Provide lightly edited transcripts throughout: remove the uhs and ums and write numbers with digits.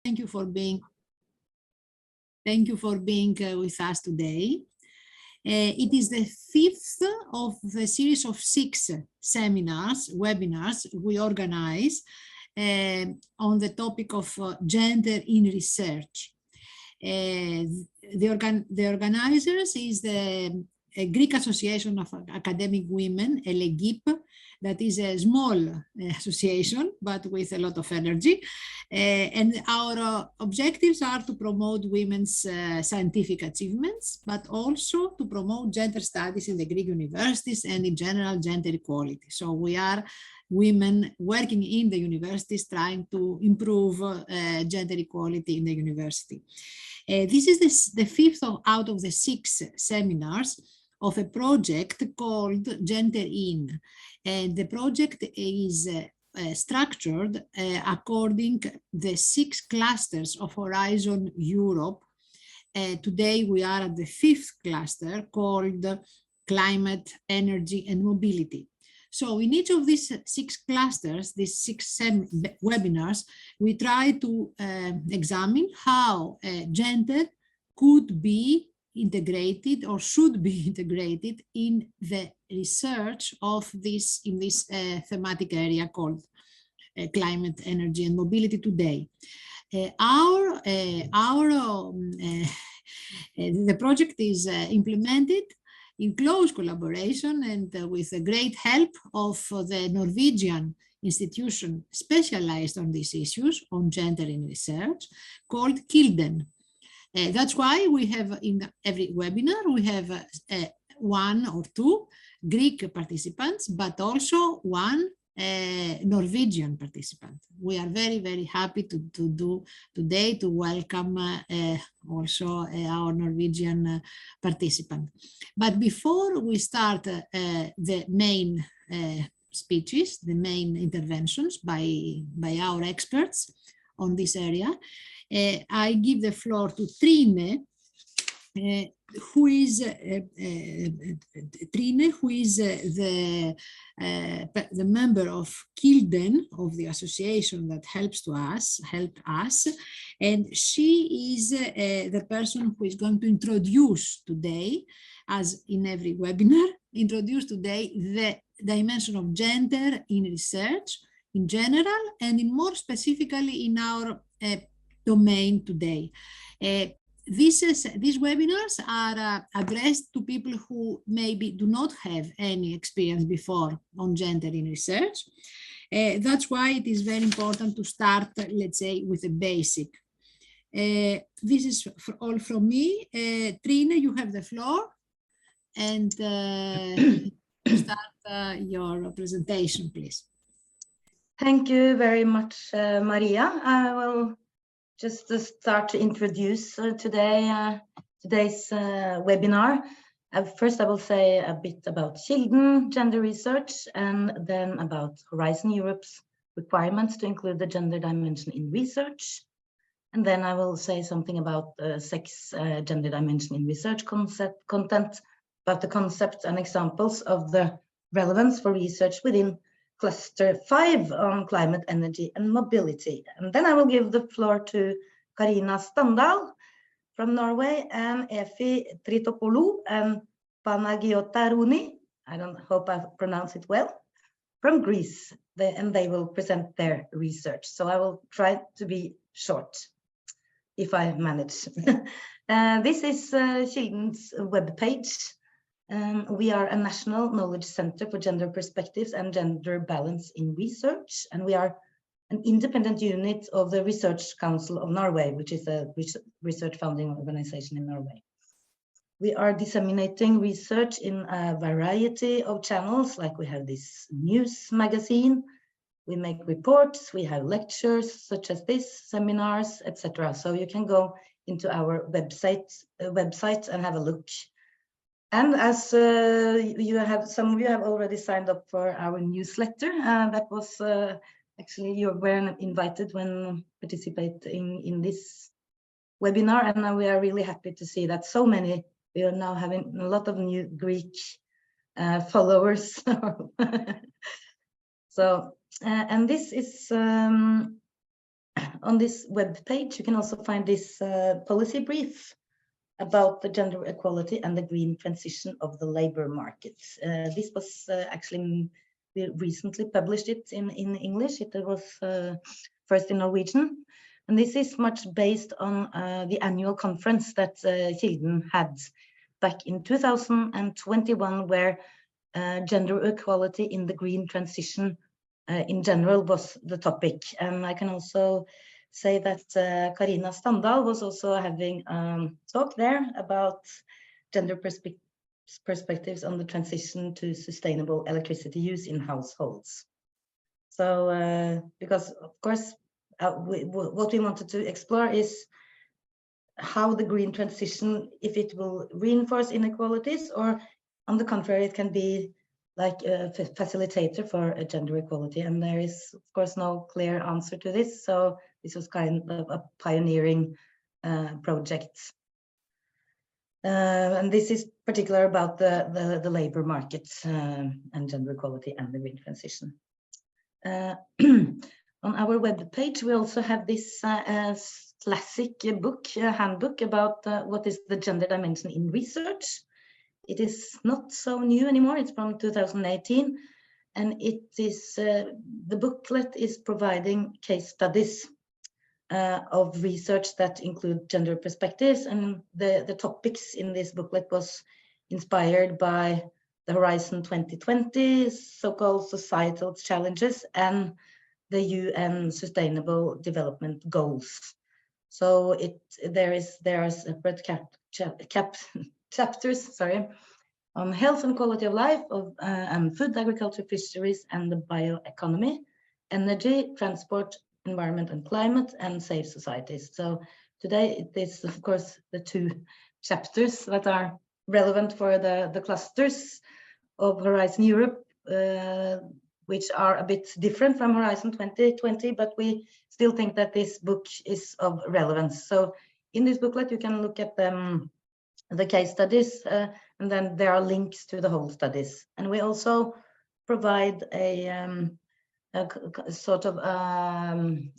Thank you for being with us today. It is the 5th of the series of 6 webinars we organize on the topic of gender in research. The organizers is the Greek Association of Academic Women, ΕΛ.Ε.ΓΥ.Π, that is a small association, but with a lot of energy. And our objectives are to promote women's scientific achievements, but also to promote gender studies in the Greek universities and in general gender equality. So we are women working in the universities trying to improve gender equality in the university. This is the 5th out of the 6 seminars of a project called Gender In. And the project is structured according the 6 clusters of Horizon Europe. Today we are at the 5th cluster called Climate, Energy and Mobility. So in each of these 6 clusters, these 6 webinars, we try to examine how gender could be integrated or should be integrated in the research of this thematic area called climate, energy and mobility today. The project is implemented in close collaboration and with the great help of the Norwegian institution specialized on these issues on gender in research called KILDEN. That's why we have in every webinar, we have 1 or 2 Greek participants, but also 1 Norwegian participant. We are very, very happy to do today to welcome also our Norwegian participant. But before we start the main speeches, the main interventions by our experts on this area, I give the floor to Trine, who is the member of KILDEN, of the association that helped us, and she is the person who is going to introduce today, as in every webinar, the dimension of gender in research in general and in more specifically in our domain today. These webinars are addressed to people who maybe do not have any experience before on gender in research. That's why it is very important to start, let's say, with a basic. This is all from me. Trine, you have the floor, and start your presentation, please. Thank you very much, Maria. I will just start to introduce today's webinar. First, I will say a bit about KILDEN gender research, and then about Horizon Europe's requirements to include the gender dimension in research. And then I will say something about sex gender dimension in research content, about the concepts and examples of the relevance for research within Cluster 5 on climate, energy and mobility. And then I will give the floor to Karina Standal from Norway and Efi Tritopoulou and Panagiotaruni, I don't hope I pronounce it well, from Greece, and they will present their research. So I will try to be short, if I manage. This is KILDEN's webpage. We are a national knowledge center for gender perspectives and gender balance in research, and we are an independent unit of the Research Council of Norway, which is a research funding organization in Norway. We are disseminating research in a variety of channels, like we have this news magazine, we make reports, we have lectures such as this, seminars, etc. So you can go into our website and have a look. And as some of you have already signed up for our newsletter, that was actually you were invited when participating in this webinar, and we are really happy to see that so many, we are now having a lot of new Greek followers. So, and this is on this web page, you can also find this policy brief about the gender equality and the green transition of the labor market. This was actually, we recently published it in English. It was first in Norwegian. And this is much based on the annual conference that Kilden had back in 2021, where gender equality in the green transition in general was the topic. And I can also say that Karina Standal was also having talk there about gender perspectives on the transition to sustainable electricity use in households. So because of course what we wanted to explore is how the green transition, if it will reinforce inequalities, or on the contrary, it can be like a facilitator for a gender equality. And there is, of course, no clear answer to this. So this was kind of a pioneering project. And this is particular about the labor markets and gender equality and the green transition. On our web page, we also have this classic book, handbook about what is the gender dimension in research. It is not so new anymore. It's from 2018, and it is the booklet is providing case studies of research that include gender perspectives, and the topics in this booklet was inspired by the Horizon 2020, so-called societal challenges, and the UN Sustainable Development Goals. So there are separate chapters, sorry, on health and quality of life, and food, agriculture, fisheries, and the bioeconomy, energy, transport, environment and climate, and safe societies. So today it is, of course, the two chapters that are relevant for the clusters of Horizon Europe, which are a bit different from Horizon 2020, but we still think that this book is of relevance. So in this booklet, you can look at the case studies, and then there are links to the whole studies. And we also provide a sort of,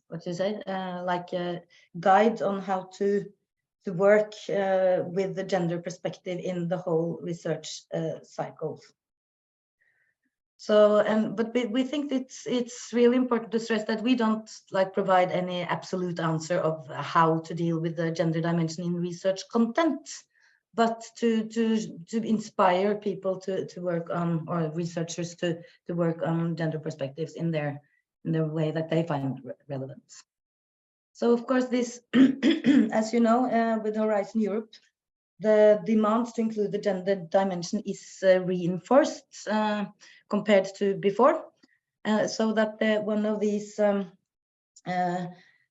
what do you say, like a guide on how to work with the gender perspective in the whole research cycle. So, but we think it's really important to stress that we don't like provide any absolute answer of how to deal with the gender dimension in research content, but to inspire people to work on, or researchers to work on gender perspectives in the way that they find relevant. So of course this, as you know, with Horizon Europe, the demands to include the gender dimension is reinforced compared to before, so that one of these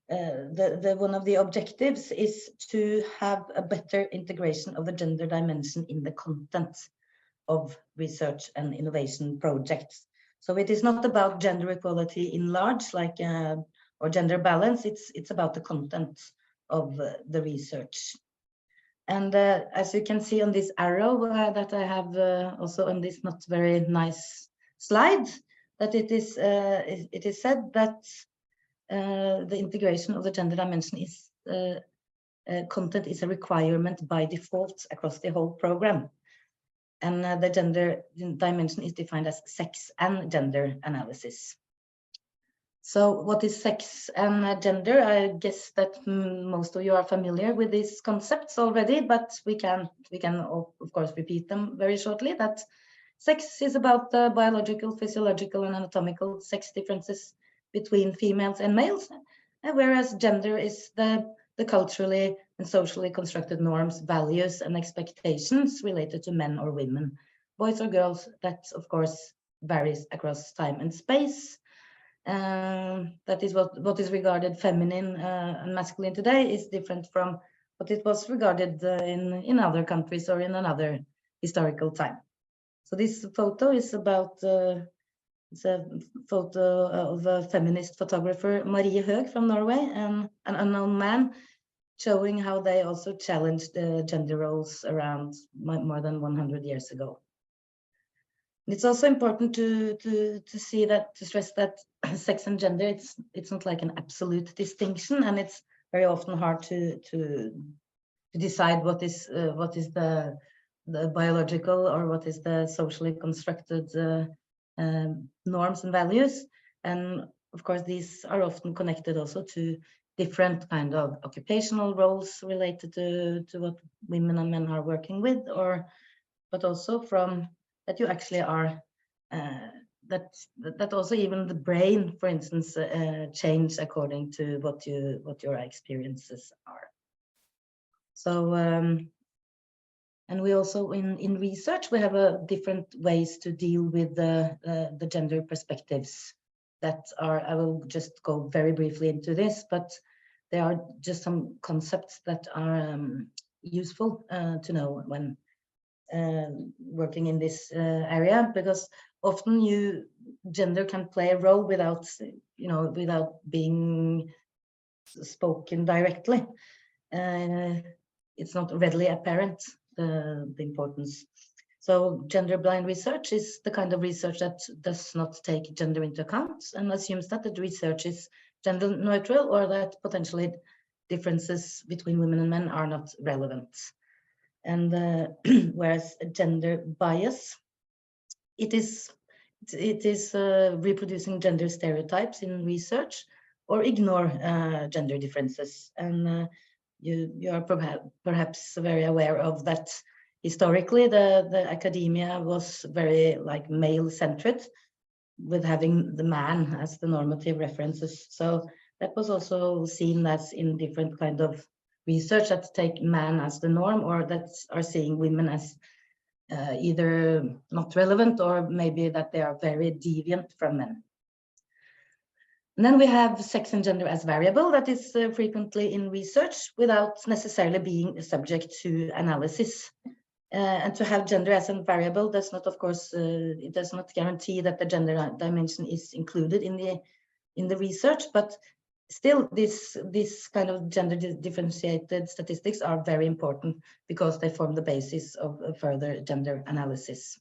one of the objectives is to have a better integration of the gender dimension in the content of research and innovation projects. So it is not about gender equality in large, like or gender balance. It's about the content of the research. And as you can see on this arrow that I have also on this not very nice slide, that it is said that the integration of the gender dimension is content is a requirement by default across the whole program. And the gender dimension is defined as sex and gender analysis. So what is sex and gender? I guess that most of you are familiar with these concepts already, but we can of course repeat them very shortly. That sex is about the biological, physiological, and anatomical sex differences between females and males, whereas gender is the culturally and socially constructed norms, values, and expectations related to men or women, boys or girls. That of course varies across time and space. That is what is regarded feminine and masculine today is different from what it was regarded in other countries or in another historical time. So this photo is about it's a photo of a feminist photographer, Marie Høeg from Norway, and an unknown man, showing how they also challenged the gender roles around more than 100 years ago. It's also important to see that, to stress that sex and gender, it's not like an absolute distinction, and it's very often hard to decide what is the biological or what is the socially constructed norms and values. And of course, these are often connected also to different kind of occupational roles related to what women and men are working with, but also from that you actually are that also even the brain, for instance, change according to what your experiences are. So and we also in research we have different ways to deal with the gender perspectives that are, I will just go very briefly into this, but there are just some concepts that are useful to know when working in this area, because often gender can play a role without being spoken directly. It's not readily apparent, the importance. So gender blind research is the kind of research that does not take gender into account and assumes that the research is gender neutral, or that potentially differences between women and men are not relevant. And whereas gender bias, it is reproducing gender stereotypes in research or ignore gender differences. And you are perhaps very aware of that. Historically, the academia was very like male-centered, with having the man as the normative references. So that was also seen as in different kind of research that take man as the norm, or that are seeing women as either not relevant, or maybe that they are very deviant from men. And then we have sex and gender as variable, that is frequently in research without necessarily being subject to analysis. And to have gender as a variable does not, of course, it does not guarantee that the gender dimension is included in the research, but still this kind of gender differentiated statistics are very important because they form the basis of further gender analysis.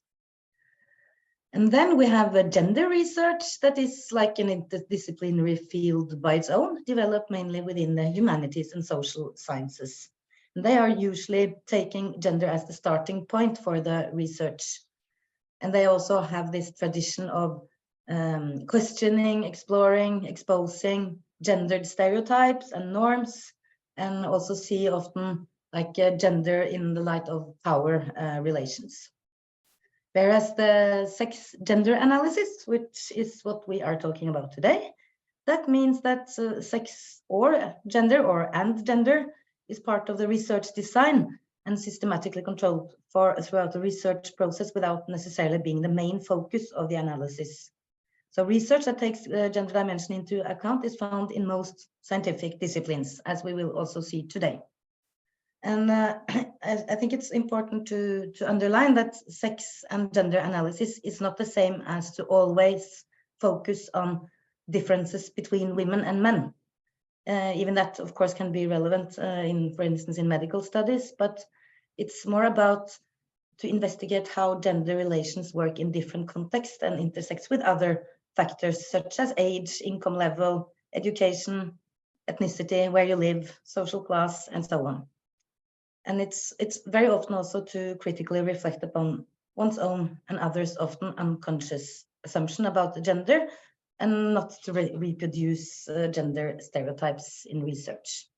And then we have a gender research that is like an interdisciplinary field by its own, developed mainly within the humanities and social sciences. And they are usually taking gender as the starting point for the research. And they also have this tradition of questioning, exploring, exposing gendered stereotypes and norms, and also see often like gender in the light of power relations. Whereas the sex gender analysis, which is what we are talking about today, that means that sex or gender and gender is part of the research design and systematically controlled throughout the research process without necessarily being the main focus of the analysis. So research that takes gender dimension into account is found in most scientific disciplines, as we will also see today. And I think it's important to underline that sex and gender analysis is not the same as to always focus on differences between women and men. Even that, of course, can be relevant for instance, in medical studies, but it's more about to investigate how gender relations work in different contexts and intersects with other factors such as age, income level, education, ethnicity, where you live, social class, and so on. And it's very often also to critically reflect upon one's own and others' often unconscious assumption about the gender, and not to reproduce gender stereotypes in research.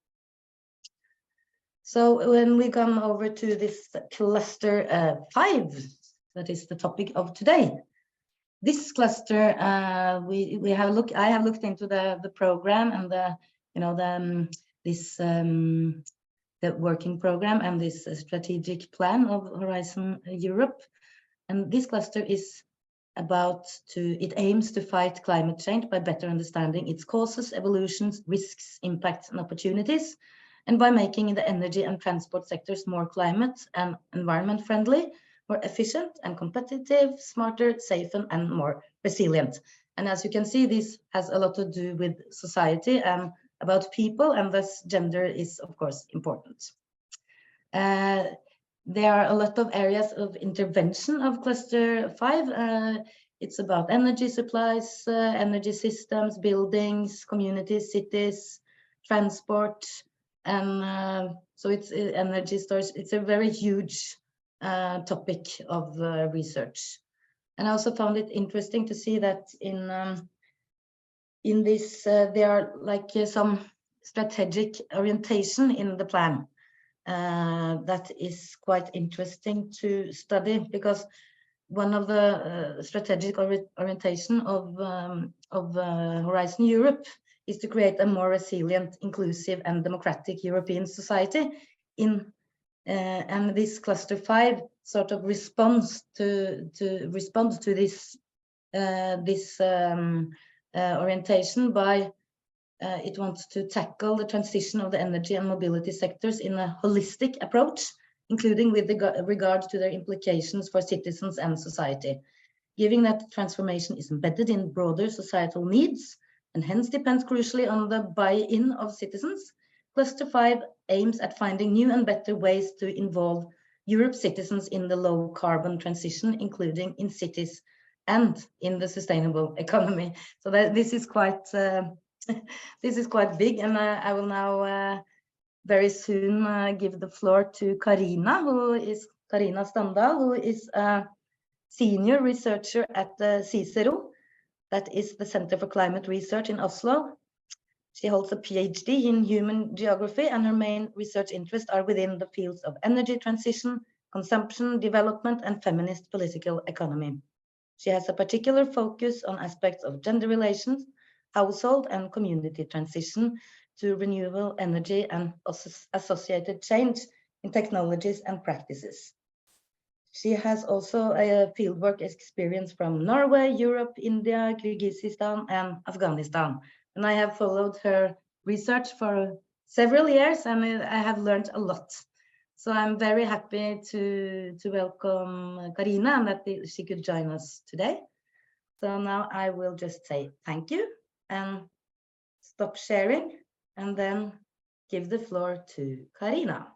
So when we come over to this cluster 5, that is the topic of today. This cluster, I have looked into the program and the working program and this strategic plan of Horizon Europe. And this cluster is it aims to fight climate change by better understanding its causes, evolutions, risks, impacts, and opportunities, and by making the energy and transport sectors more climate and environment friendly, more efficient and competitive, smarter, safer, and more resilient. And as you can see, this has a lot to do with society and about people, and thus gender is, of course, important. there are a lot of areas of intervention of cluster 5. It's about energy supplies, energy systems, buildings, communities, cities, transport, and so it's energy storage. It's a very huge topic of research. And I also found it interesting to see that in this there are like some strategic orientation in the plan that is quite interesting to study, because one of the strategic orientation of Horizon Europe is to create a more resilient, inclusive, and democratic European society. And this cluster 5 sort of responds to this orientation by it wants to tackle the transition of the energy and mobility sectors in a holistic approach, including with regard to their implications for citizens and society. Given that transformation is embedded in broader societal needs and hence depends crucially on the buy-in of citizens, Cluster 5 aims at finding new and better ways to involve Europe's citizens in the low-carbon transition, including in cities and in the sustainable economy. So that this is quite big, and I will now very soon give the floor to Karina Standal, who is a senior researcher at the CICERO, that is the Center for Climate Research in Oslo. She holds a PhD in human geography, and her main research interests are within the fields of energy transition, consumption, development, and feminist political economy. She has a particular focus on aspects of gender relations, household and community transition to renewable energy, and associated change in technologies and practices. She has also a fieldwork experience from Norway, Europe, India, Kyrgyzstan, and Afghanistan. And I have followed her research for several years, and I have learned a lot. So I'm very happy to welcome Karina, and that she could join us today. So now I will just say thank you and stop sharing, and then give the floor to Karina.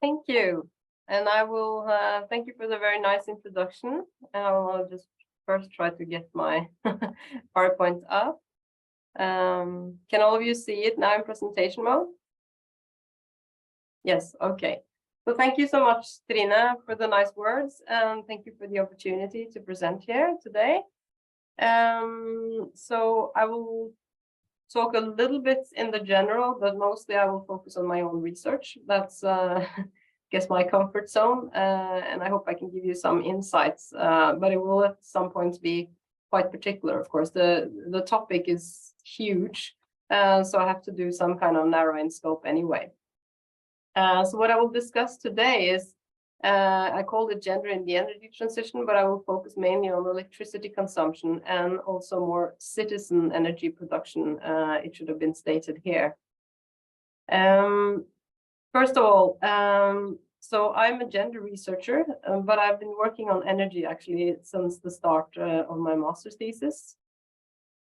Thank you. And I will thank you for the very nice introduction. And I will just first try to get my PowerPoint up. Can all of you see it now in presentation mode? Yes, okay. So thank you so much, Trine, for the nice words, and thank you for the opportunity to present here today. So I will talk a little bit in the general, but mostly I will focus on my own research. That's I guess my comfort zone, and I hope I can give you some insights, but it will at some points be quite particular. Of course, the topic is huge, so I have to do some kind of narrowing scope anyway. So what I will discuss today is, I call it gender in the energy transition, but I will focus mainly on electricity consumption and also more citizen energy production. It should have been stated here. First of all, so I'm a gender researcher, but I've been working on energy actually since the start of my master's thesis.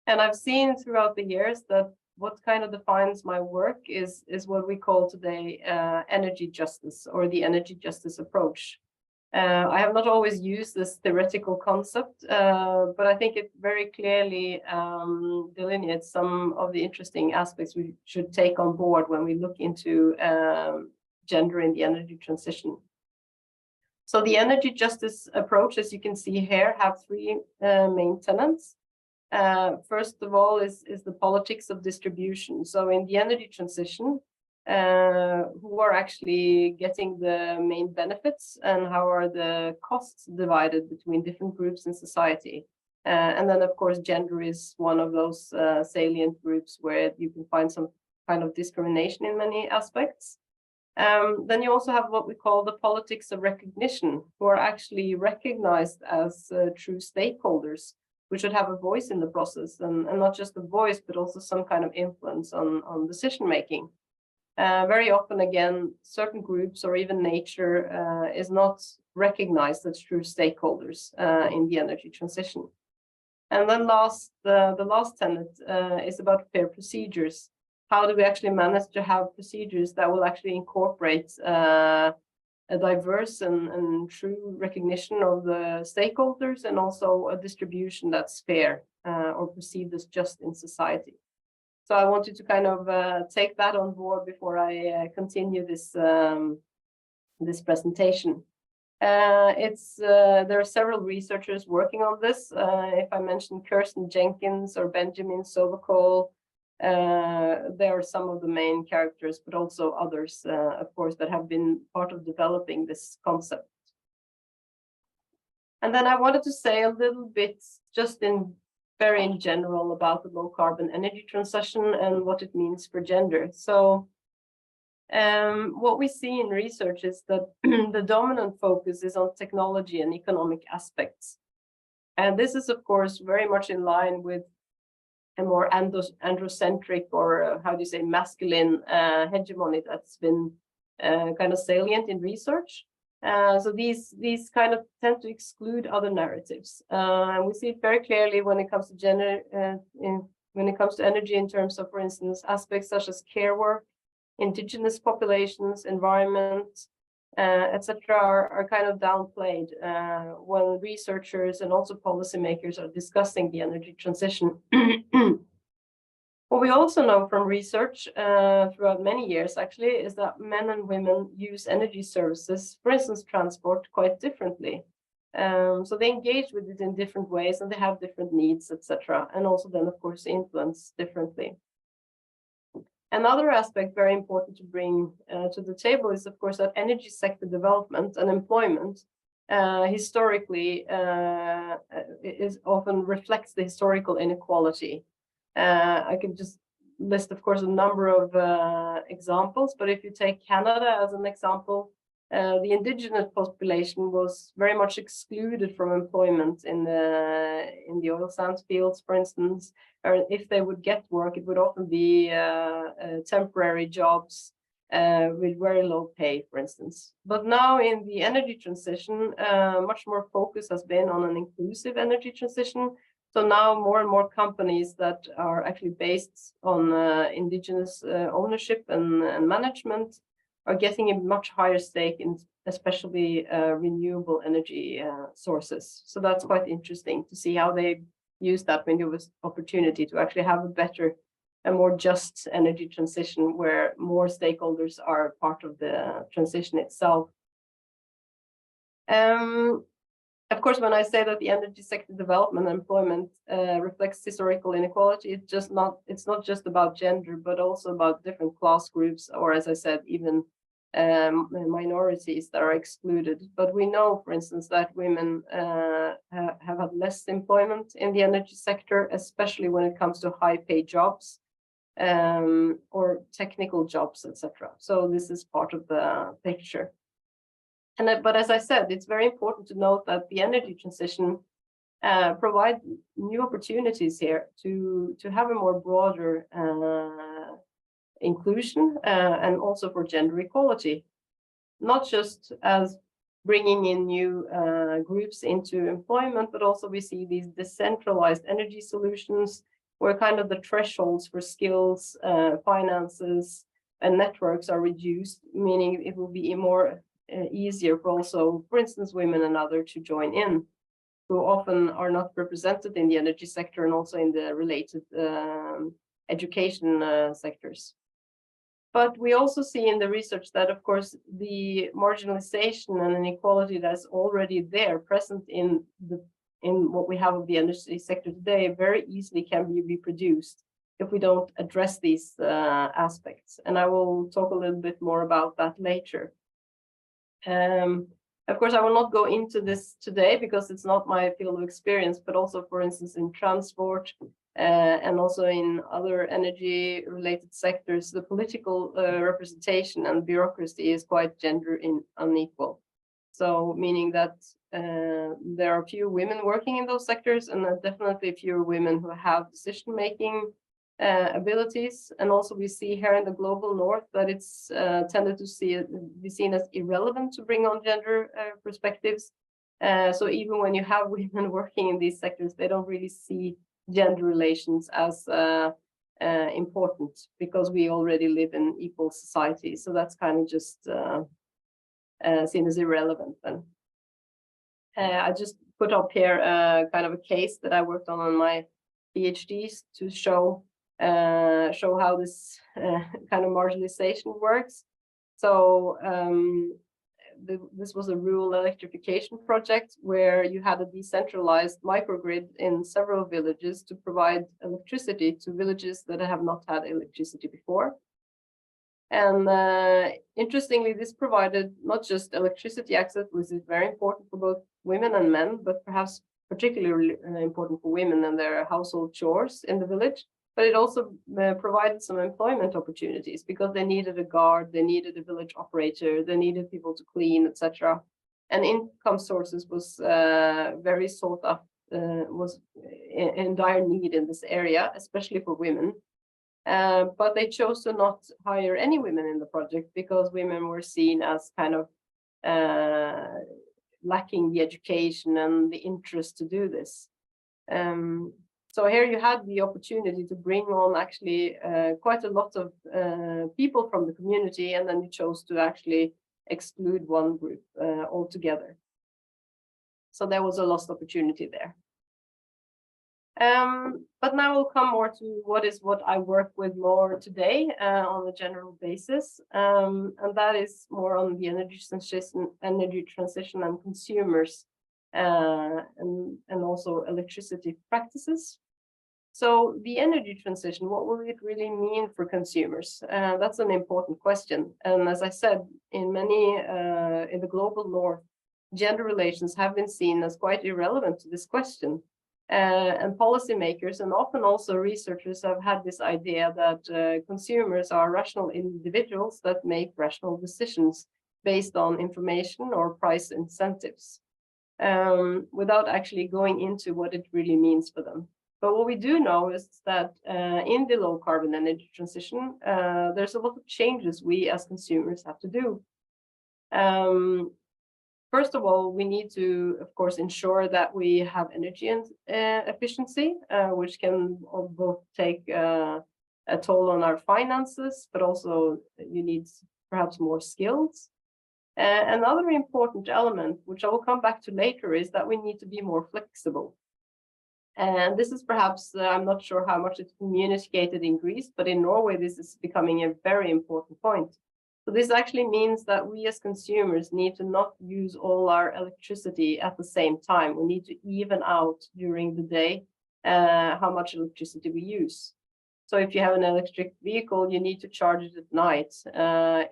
And I've seen throughout the years that what kind of defines my work is what we call today energy justice, or the energy justice approach. I have not always used this theoretical concept, but I think it very clearly delineates some of the interesting aspects we should take on board when we look into gender in the energy transition. So the energy justice approach, as you can see here, have three main tenets. First of all is the politics of distribution. So in the energy transition, who are actually getting the main benefits, and how are the costs divided between different groups in society? And then, of course, gender is one of those salient groups where you can find some kind of discrimination in many aspects. Then you also have what we call the politics of recognition, who are actually recognized as true stakeholders, who should have a voice in the process, and not just a voice, but also some kind of influence on decision making. Very often, again, certain groups or even nature is not recognized as true stakeholders in the energy transition. And then the last tenet is about fair procedures. How do we actually manage to have procedures that will actually incorporate a diverse and true recognition of the stakeholders, and also a distribution that's fair or perceived as just in society. So I wanted to kind of take that on board before I continue this this presentation. There are several researchers working on this. If I mention Kirsten Jenkins or Benjamin Sovokol, they are some of the main characters, but also others, of course, that have been part of developing this concept. And then I wanted to say a little bit, just very in general, about the low carbon energy transition and what it means for gender. So what we see in research is that the dominant focus is on technology and economic aspects. And this is, of course, very much in line with a more androcentric, or how do you say, masculine hegemony that's been kind of salient in research. So these kind of tend to exclude other narratives. We see it very clearly when it comes to gender, when it comes to energy, in terms of, for instance, aspects such as care work, indigenous populations, environment, etc., are kind of downplayed when researchers and also policymakers are discussing the energy transition. What we also know from research throughout many years, actually, is that men and women use energy services, for instance, transport, quite differently. So they engage with it in different ways, and they have different needs, etc., and also then, of course, influence differently. Another aspect very important to bring to the table is, of course, that energy sector development and employment historically is often reflects the historical inequality. I can just list, of course, a number of examples, but if you take Canada as an example, the indigenous population was very much excluded from employment in the oil sands fields, for instance, or if they would get work, it would often be temporary jobs with very low pay, for instance. But now in the energy transition, much more focus has been on an inclusive energy transition. So now more and more companies that are actually based on indigenous ownership and management are getting a much higher stake in especially renewable energy sources. So that's quite interesting to see how they use that window of opportunity to actually have a better and more just energy transition where more stakeholders are part of the transition itself. Of course, when I say that the energy sector development and employment reflects historical inequality, it's not just about gender, but also about different class groups, or, as I said, even minorities that are excluded. But we know, for instance, that women have had less employment in the energy sector, especially when it comes to high-paid jobs or technical jobs, etc. So this is part of the picture. But as I said, it's very important to note that the energy transition provides new opportunities here to have a more broader inclusion and also for gender equality, not just as bringing in new groups into employment, but also we see these decentralized energy solutions where kind of the thresholds for skills, finances, and networks are reduced, meaning it will be more easier for also, for instance, women and others to join in, who often are not represented in the energy sector and also in the related education sectors. But we also see in the research that, of course, the marginalization and inequality that's already there, present in what we have of the energy sector today, very easily can be reproduced if we don't address these aspects. And I will talk a little bit more about that later. Of course, I will not go into this today because it's not my field of experience, but also, for instance, in transport and also in other energy-related sectors, the political representation and bureaucracy is quite gender unequal. So meaning that there are few women working in those sectors, and definitely fewer women who have decision-making abilities. And also we see here in the global north that it's tended to be seen as irrelevant to bring on gender perspectives. So even when you have women working in these sectors, they don't really see gender relations as important because we already live in equal society. So that's kind of just seen as irrelevant then. I just put up here kind of a case that I worked on my PhDs to show how this kind of marginalization works. So this was a rural electrification project where you had a decentralized microgrid in several villages to provide electricity to villages that have not had electricity before. And interestingly, this provided not just electricity access, which is very important for both women and men, but perhaps particularly important for women and their household chores in the village. But it also provided some employment opportunities because they needed a guard, they needed a village operator, they needed people to clean, etc. And income sources was very sought up, was in dire need in this area, especially for women. But they chose to not hire any women in the project because women were seen as kind of lacking the education and the interest to do this. So here you had the opportunity to bring on actually quite a lot of people from the community, and then you chose to actually exclude one group altogether. So there was a lost opportunity there. But now we'll come more to what I work with more today on a general basis, and that is more on the energy transition and consumers, and also electricity practices. So the energy transition, what will it really mean for consumers? That's an important question. And as I said, in the global north, gender relations have been seen as quite irrelevant to this question. And policymakers and often also researchers have had this idea that consumers are rational individuals that make rational decisions based on information or price incentives, without actually going into what it really means for them. But what we do know is that in the low carbon energy transition, there's a lot of changes we as consumers have to do. First of all, we need to, of course, ensure that we have energy and efficiency, which can both take a toll on our finances, but also you need perhaps more skills. Another important element, which I will come back to later, is that we need to be more flexible. And this is perhaps, I'm not sure how much it's communicated in Greece, but in Norway, this is becoming a very important point. So this actually means that we as consumers need to not use all our electricity at the same time. We need to even out during the day how much electricity we use. So if you have an electric vehicle, you need to charge it at night.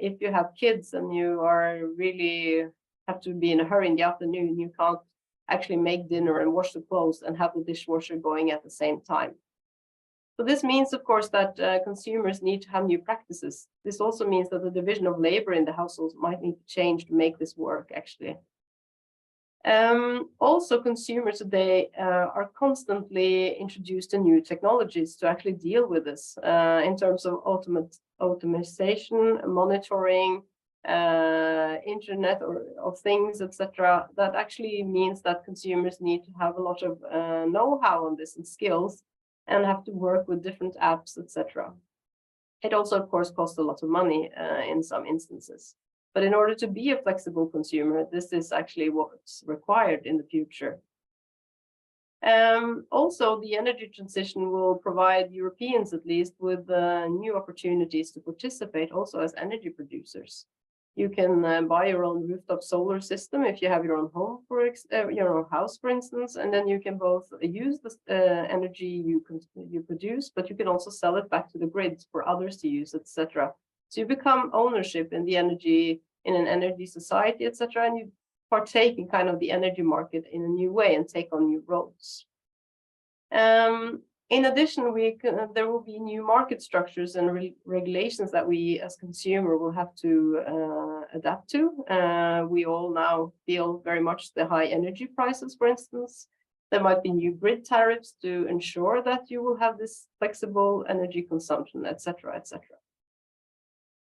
If you have kids and you are really have to be in a hurry in the afternoon, you can't actually make dinner and wash the clothes and have the dishwasher going at the same time. So this means, of course, that consumers need to have new practices. This also means that the division of labor in the households might need to change to make this work, actually. Also, consumers today are constantly introduced to new technologies to actually deal with this in terms of automation, monitoring, Internet of Things, etc. That actually means that consumers need to have a lot of know-how on this and skills, and have to work with different apps, etc. It also, of course, costs a lot of money in some instances. But in order to be a flexible consumer, this is actually what's required in the future. Also, the energy transition will provide Europeans, at least, with new opportunities to participate also as energy producers. You can buy your own rooftop solar system if you have your own home, your own house, for instance, and then you can both use the energy you produce, but you can also sell it back to the grid for others to use, etc. So you become ownership in the energy, in an energy society, etc., and you partake in kind of the energy market in a new way and take on new roles. In addition, there will be new market structures and regulations that we as consumer will have to adapt to. We all now feel very much the high energy prices, for instance. There might be new grid tariffs to ensure that you will have this flexible energy consumption, etc., etc.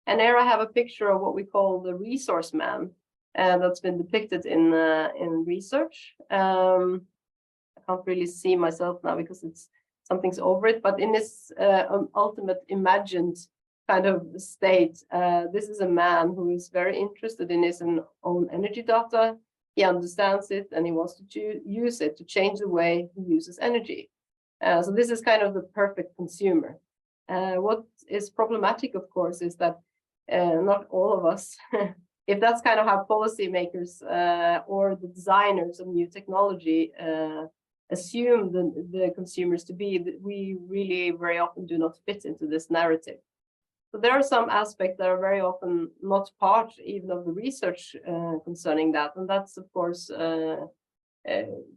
And here I have a picture of what we call the resource man that's been depicted in research. I can't really see myself now because something's over it, but in this ultimate imagined kind of state. This is a man who is very interested in his own energy data. He understands it and he wants to use it to change the way he uses energy. So this is kind of the perfect consumer. What is problematic, of course, is that not all of us, if that's kind of how policymakers or the designers of new technology assume the consumers to be, we really very often do not fit into this narrative. So there are some aspects that are very often not part even of the research concerning that, and that's of course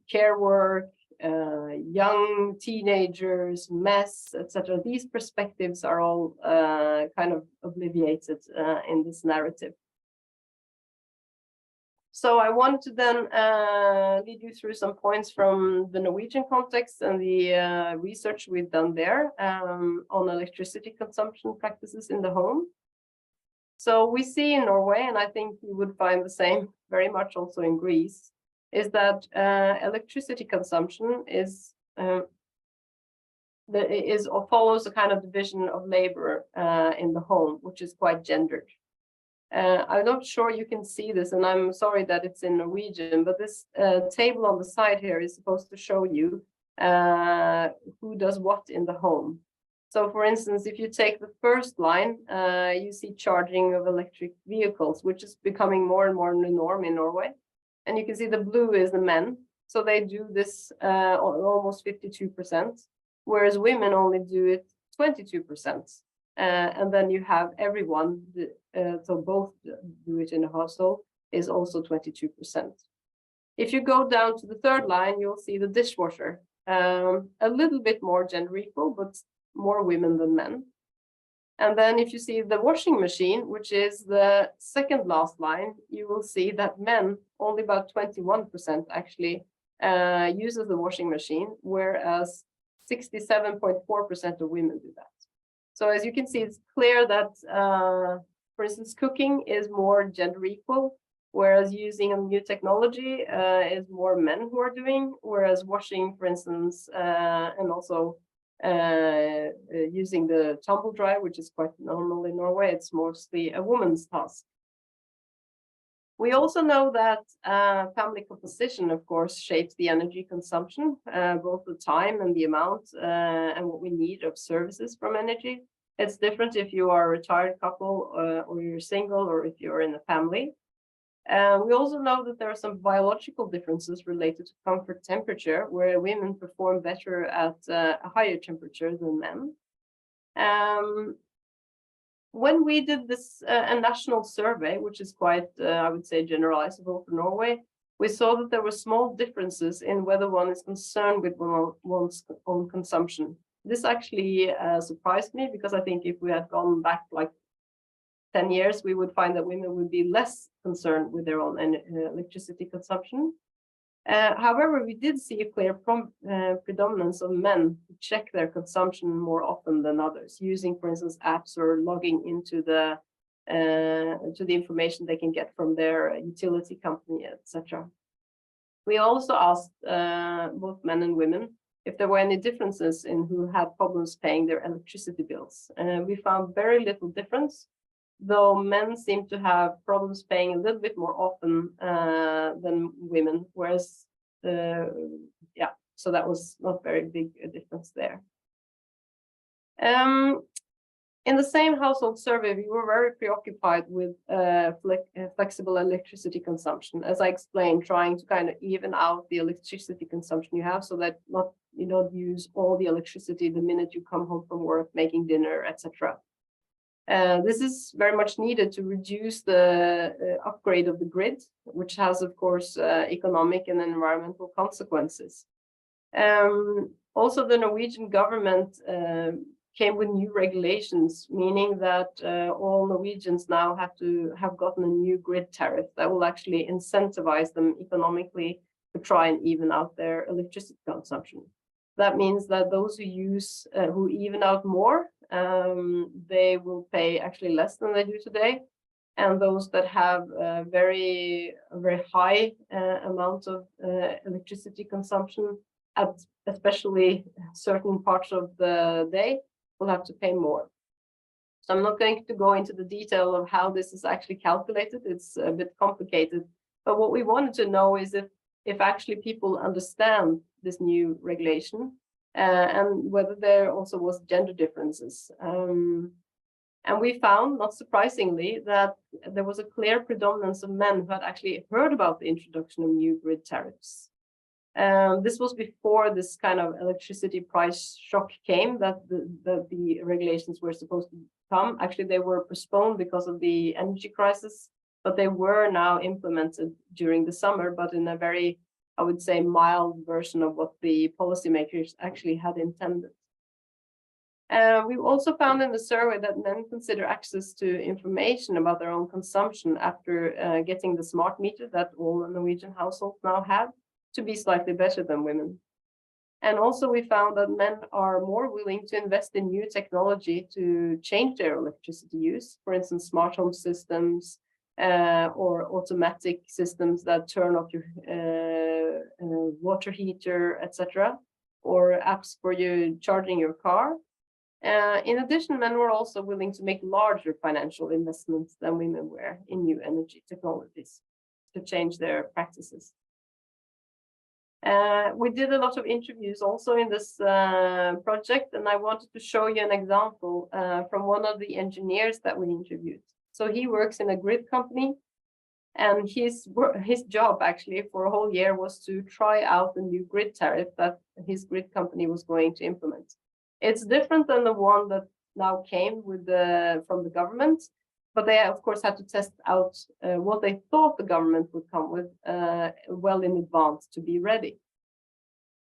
care work, young teenagers, mess, etc. These perspectives are all kind of obliterated in this narrative. So I wanted to then lead you through some points from the Norwegian context and the research we've done there on electricity consumption practices in the home. So we see in Norway, and I think you would find the same very much also in Greece, is that electricity consumption follows a kind of division of labor in the home, which is quite gendered. I'm not sure you can see this, and I'm sorry that it's in Norwegian, but this table on the side here is supposed to show you who does what in the home. So for instance, if you take the first line, you see charging of electric vehicles, which is becoming more and more the norm in Norway. And you can see the blue is the men. So they do this almost 52%, whereas women only do it 22%. And then you have everyone, so both do it in a household, is also 22%. If you go down to the third line, you'll see the dishwasher, a little bit more gender equal, but more women than men. And then if you see the washing machine, which is the second last line, you will see that men, only about 21% actually uses the washing machine, whereas 67.4% of women do that. So as you can see, it's clear that, for instance, cooking is more gender equal, whereas using a new technology is more men who are doing, whereas washing, for instance, and also using the tumble dryer, which is quite normal in Norway, it's mostly a woman's task. We also know that family composition, of course, shapes the energy consumption, both the time and the amount and what we need of services from energy. It's different if you are a retired couple or you're single or if you're in a family. We also know that there are some biological differences related to comfort temperature, where women perform better at a higher temperature than men. When we did this a national survey, which is quite, I would say, generalizable for Norway, we saw that there were small differences in whether one is concerned with one's own consumption. This actually surprised me, because I think if we had gone back like 10 years, we would find that women would be less concerned with their own electricity consumption. However, we did see a clear predominance of men who check their consumption more often than others, using, for instance, apps or logging into the information they can get from their utility company, etc. We also asked both men and women if there were any differences in who had problems paying their electricity bills. We found very little difference, though men seem to have problems paying a little bit more often than women, whereas, yeah, so that was not very big a difference there. In the same household survey, we were very preoccupied with flexible electricity consumption, as I explained, trying to kind of even out the electricity consumption you have, so that you don't use all the electricity the minute you come home from work, making dinner, etc. This is very much needed to reduce the upgrade of the grid, which has, of course, economic and environmental consequences. Also, the Norwegian government came with new regulations, meaning that all Norwegians now have gotten a new grid tariff that will actually incentivize them economically to try and even out their electricity consumption. That means that those who even out more, they will pay actually less than they do today, and those that have a very high amount of electricity consumption at especially certain parts of the day will have to pay more. So I'm not going to go into the detail of how this is actually calculated. It's a bit complicated. But what we wanted to know is if actually people understand this new regulation and whether there also was gender differences. And we found, not surprisingly, that there was a clear predominance of men who had actually heard about the introduction of new grid tariffs. This was before this kind of electricity price shock came, that the regulations were supposed to come. Actually, they were postponed because of the energy crisis, but they were now implemented during the summer, but in a very, I would say, mild version of what the policymakers actually had intended. We've also found in the survey that men consider access to information about their own consumption after getting the smart meter that all Norwegian households now have to be slightly better than women. And also we found that men are more willing to invest in new technology to change their electricity use, for instance, smart home systems or automatic systems that turn off your water heater, etc., or apps for you charging your car. In addition, men were also willing to make larger financial investments than women were in new energy technologies to change their practices. We did a lot of interviews also in this project, and I wanted to show you an example from one of the engineers that we interviewed. So he works in a grid company, and his job actually for a whole year was to try out the new grid tariff that his grid company was going to implement. It's different than the one that now came with from the government, but they of course had to test out what they thought the government would come with well in advance to be ready.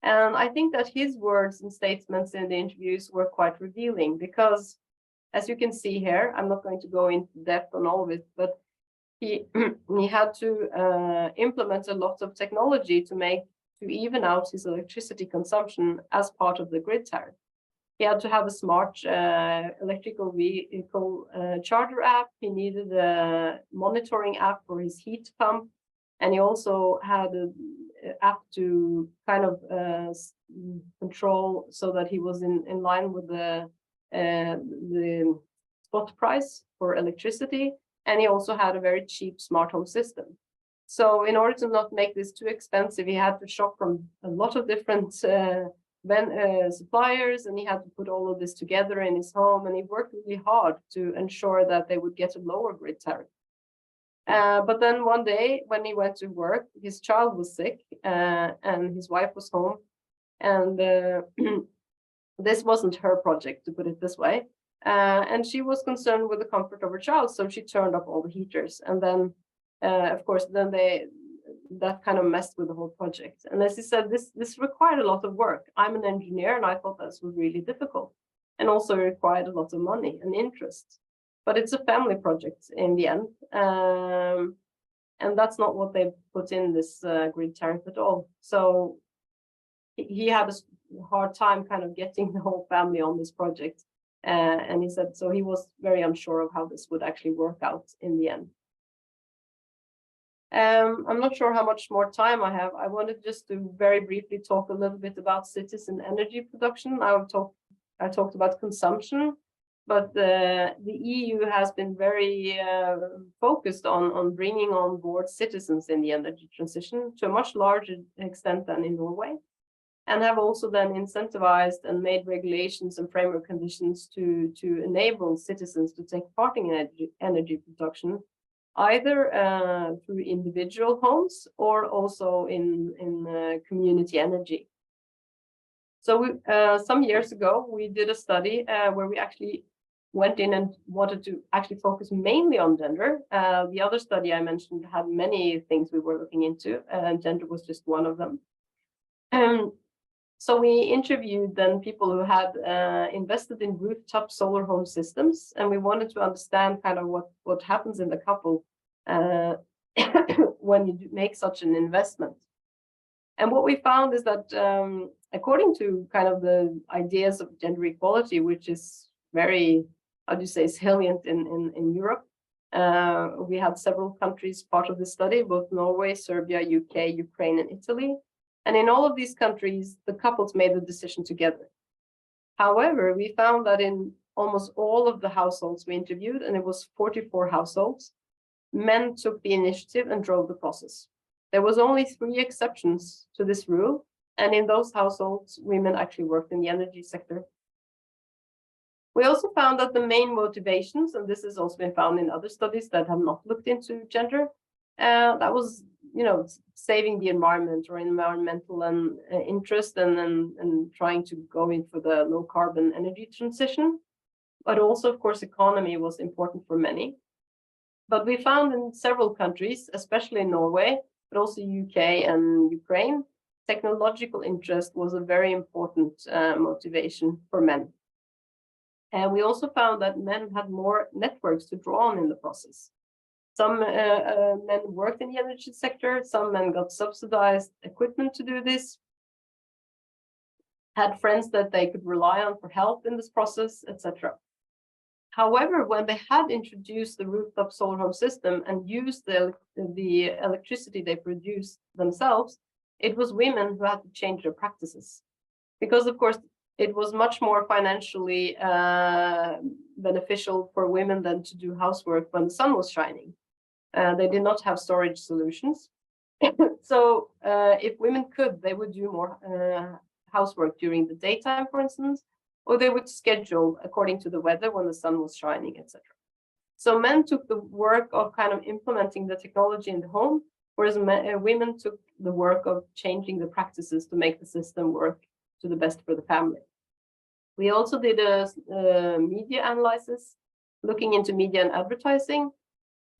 And I think that his words and statements in the interviews were quite revealing, because as you can see here, I'm not going to go into depth on all of it, but he had to implement a lot of technology to even out his electricity consumption as part of the grid tariff. He had to have a smart electrical vehicle charger app. He needed a monitoring app for his heat pump. And he also had an app to kind of control so that he was in line with the spot price for electricity. And he also had a very cheap smart home system. So in order to not make this too expensive, he had to shop from a lot of different suppliers, and he had to put all of this together in his home, and he worked really hard to ensure that they would get a lower grid tariff. But then one day when he went to work, his child was sick and his wife was home, and this wasn't her project, to put it this way, and she was concerned with the comfort of her child, so she turned off all the heaters, and then of course then that kind of messed with the whole project. And as he said, this required a lot of work. I'm an engineer, and I thought this was really difficult, and also required a lot of money and interest. But it's a family project in the end, and that's not what they put in this grid tariff at all. So he had a hard time kind of getting the whole family on this project, and he said so he was very unsure of how this would actually work out in the end. I'm not sure how much more time I have. I wanted just to very briefly talk a little bit about citizen energy production. I talked about consumption, but the EU has been very focused on bringing on board citizens in the energy transition to a much larger extent than in Norway, and have also then incentivized and made regulations and framework conditions to enable citizens to take part in energy production, either through individual homes or also in community energy. So some years ago, we did a study where we actually went in and wanted to actually focus mainly on gender. The other study I mentioned had many things we were looking into, and gender was just one of them. So we interviewed then people who had invested in rooftop solar home systems, and we wanted to understand kind of what happens in the couple when you make such an investment. And what we found is that according to kind of the ideas of gender equality, which is very, how do you say, salient in Europe, we had several countries part of the study, both Norway, Serbia, UK, Ukraine, and Italy. And in all of these countries, the couples made the decision together. However, we found that in almost all of the households we interviewed, and it was 44 households, men took the initiative and drove the process. There was only 3 exceptions to this rule, and in those households, women actually worked in the energy sector. We also found that the main motivations, and this has also been found in other studies that have not looked into gender, that was, saving the environment or environmental and interest and trying to go in for the low carbon energy transition. But also, of course, economy was important for many. But we found in several countries, especially in Norway, but also UK and Ukraine, technological interest was a very important motivation for men. And we also found that men had more networks to draw on in the process. Some men worked in the energy sector, some men got subsidized equipment to do this, had friends that they could rely on for help in this process, etc. However, when they had introduced the rooftop solar home system and used the electricity they produced themselves, it was women who had to change their practices. Because, of course, it was much more financially beneficial for women than to do housework when the sun was shining. They did not have storage solutions. So if women could, they would do more housework during the daytime, for instance, or they would schedule according to the weather when the sun was shining, etc. So men took the work of kind of implementing the technology in the home, whereas women took the work of changing the practices to make the system work to the best for the family. We also did a media analysis, looking into media and advertising.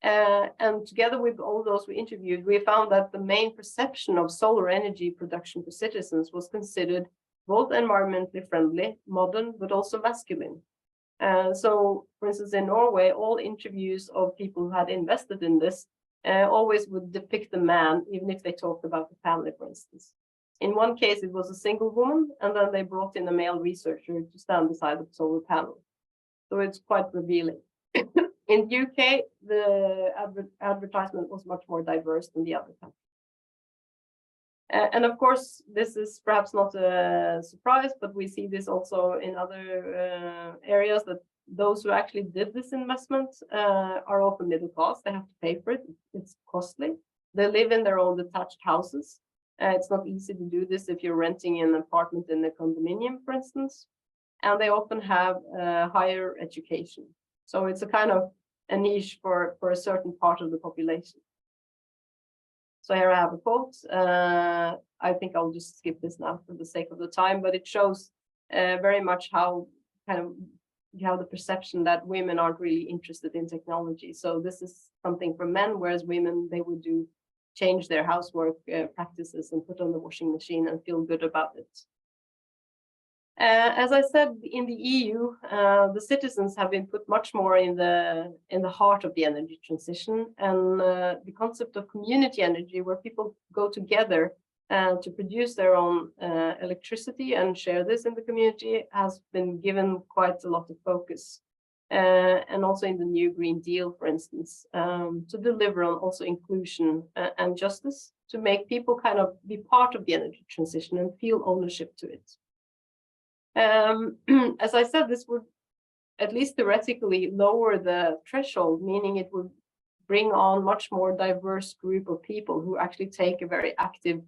And together with all those we interviewed, we found that the main perception of solar energy production for citizens was considered both environmentally friendly, modern, but also masculine. So, for instance, in Norway, all interviews of people who had invested in this always would depict the man, even if they talked about the family, for instance. In one case, it was a single woman, and then they brought in a male researcher to stand beside the solar panel. So it's quite revealing. In the UK, the advertisement was much more diverse than the other countries. And of course, this is perhaps not a surprise, but we see this also in other areas, that those who actually did this investment are often middle class. They have to pay for it. It's costly. They live in their own detached houses. It's not easy to do this if you're renting an apartment in a condominium, for instance. And they often have higher education. So it's a kind of a niche for a certain part of the population. So here I have a quote. I think I'll just skip this now for the sake of the time, but it shows very much how you have the perception that women aren't really interested in technology. So this is something for men, whereas women, they would change their housework practices and put on the washing machine and feel good about it. As I said, in the EU, the citizens have been put much more in the heart of the energy transition, and the concept of community energy, where people go together to produce their own electricity and share this in the community, has been given quite a lot of focus. And also in the new Green Deal, for instance, to deliver on also inclusion and justice, to make people kind of be part of the energy transition and feel ownership to it. As I said, this would at least theoretically lower the threshold, meaning it would bring on much more diverse group of people who actually take a very active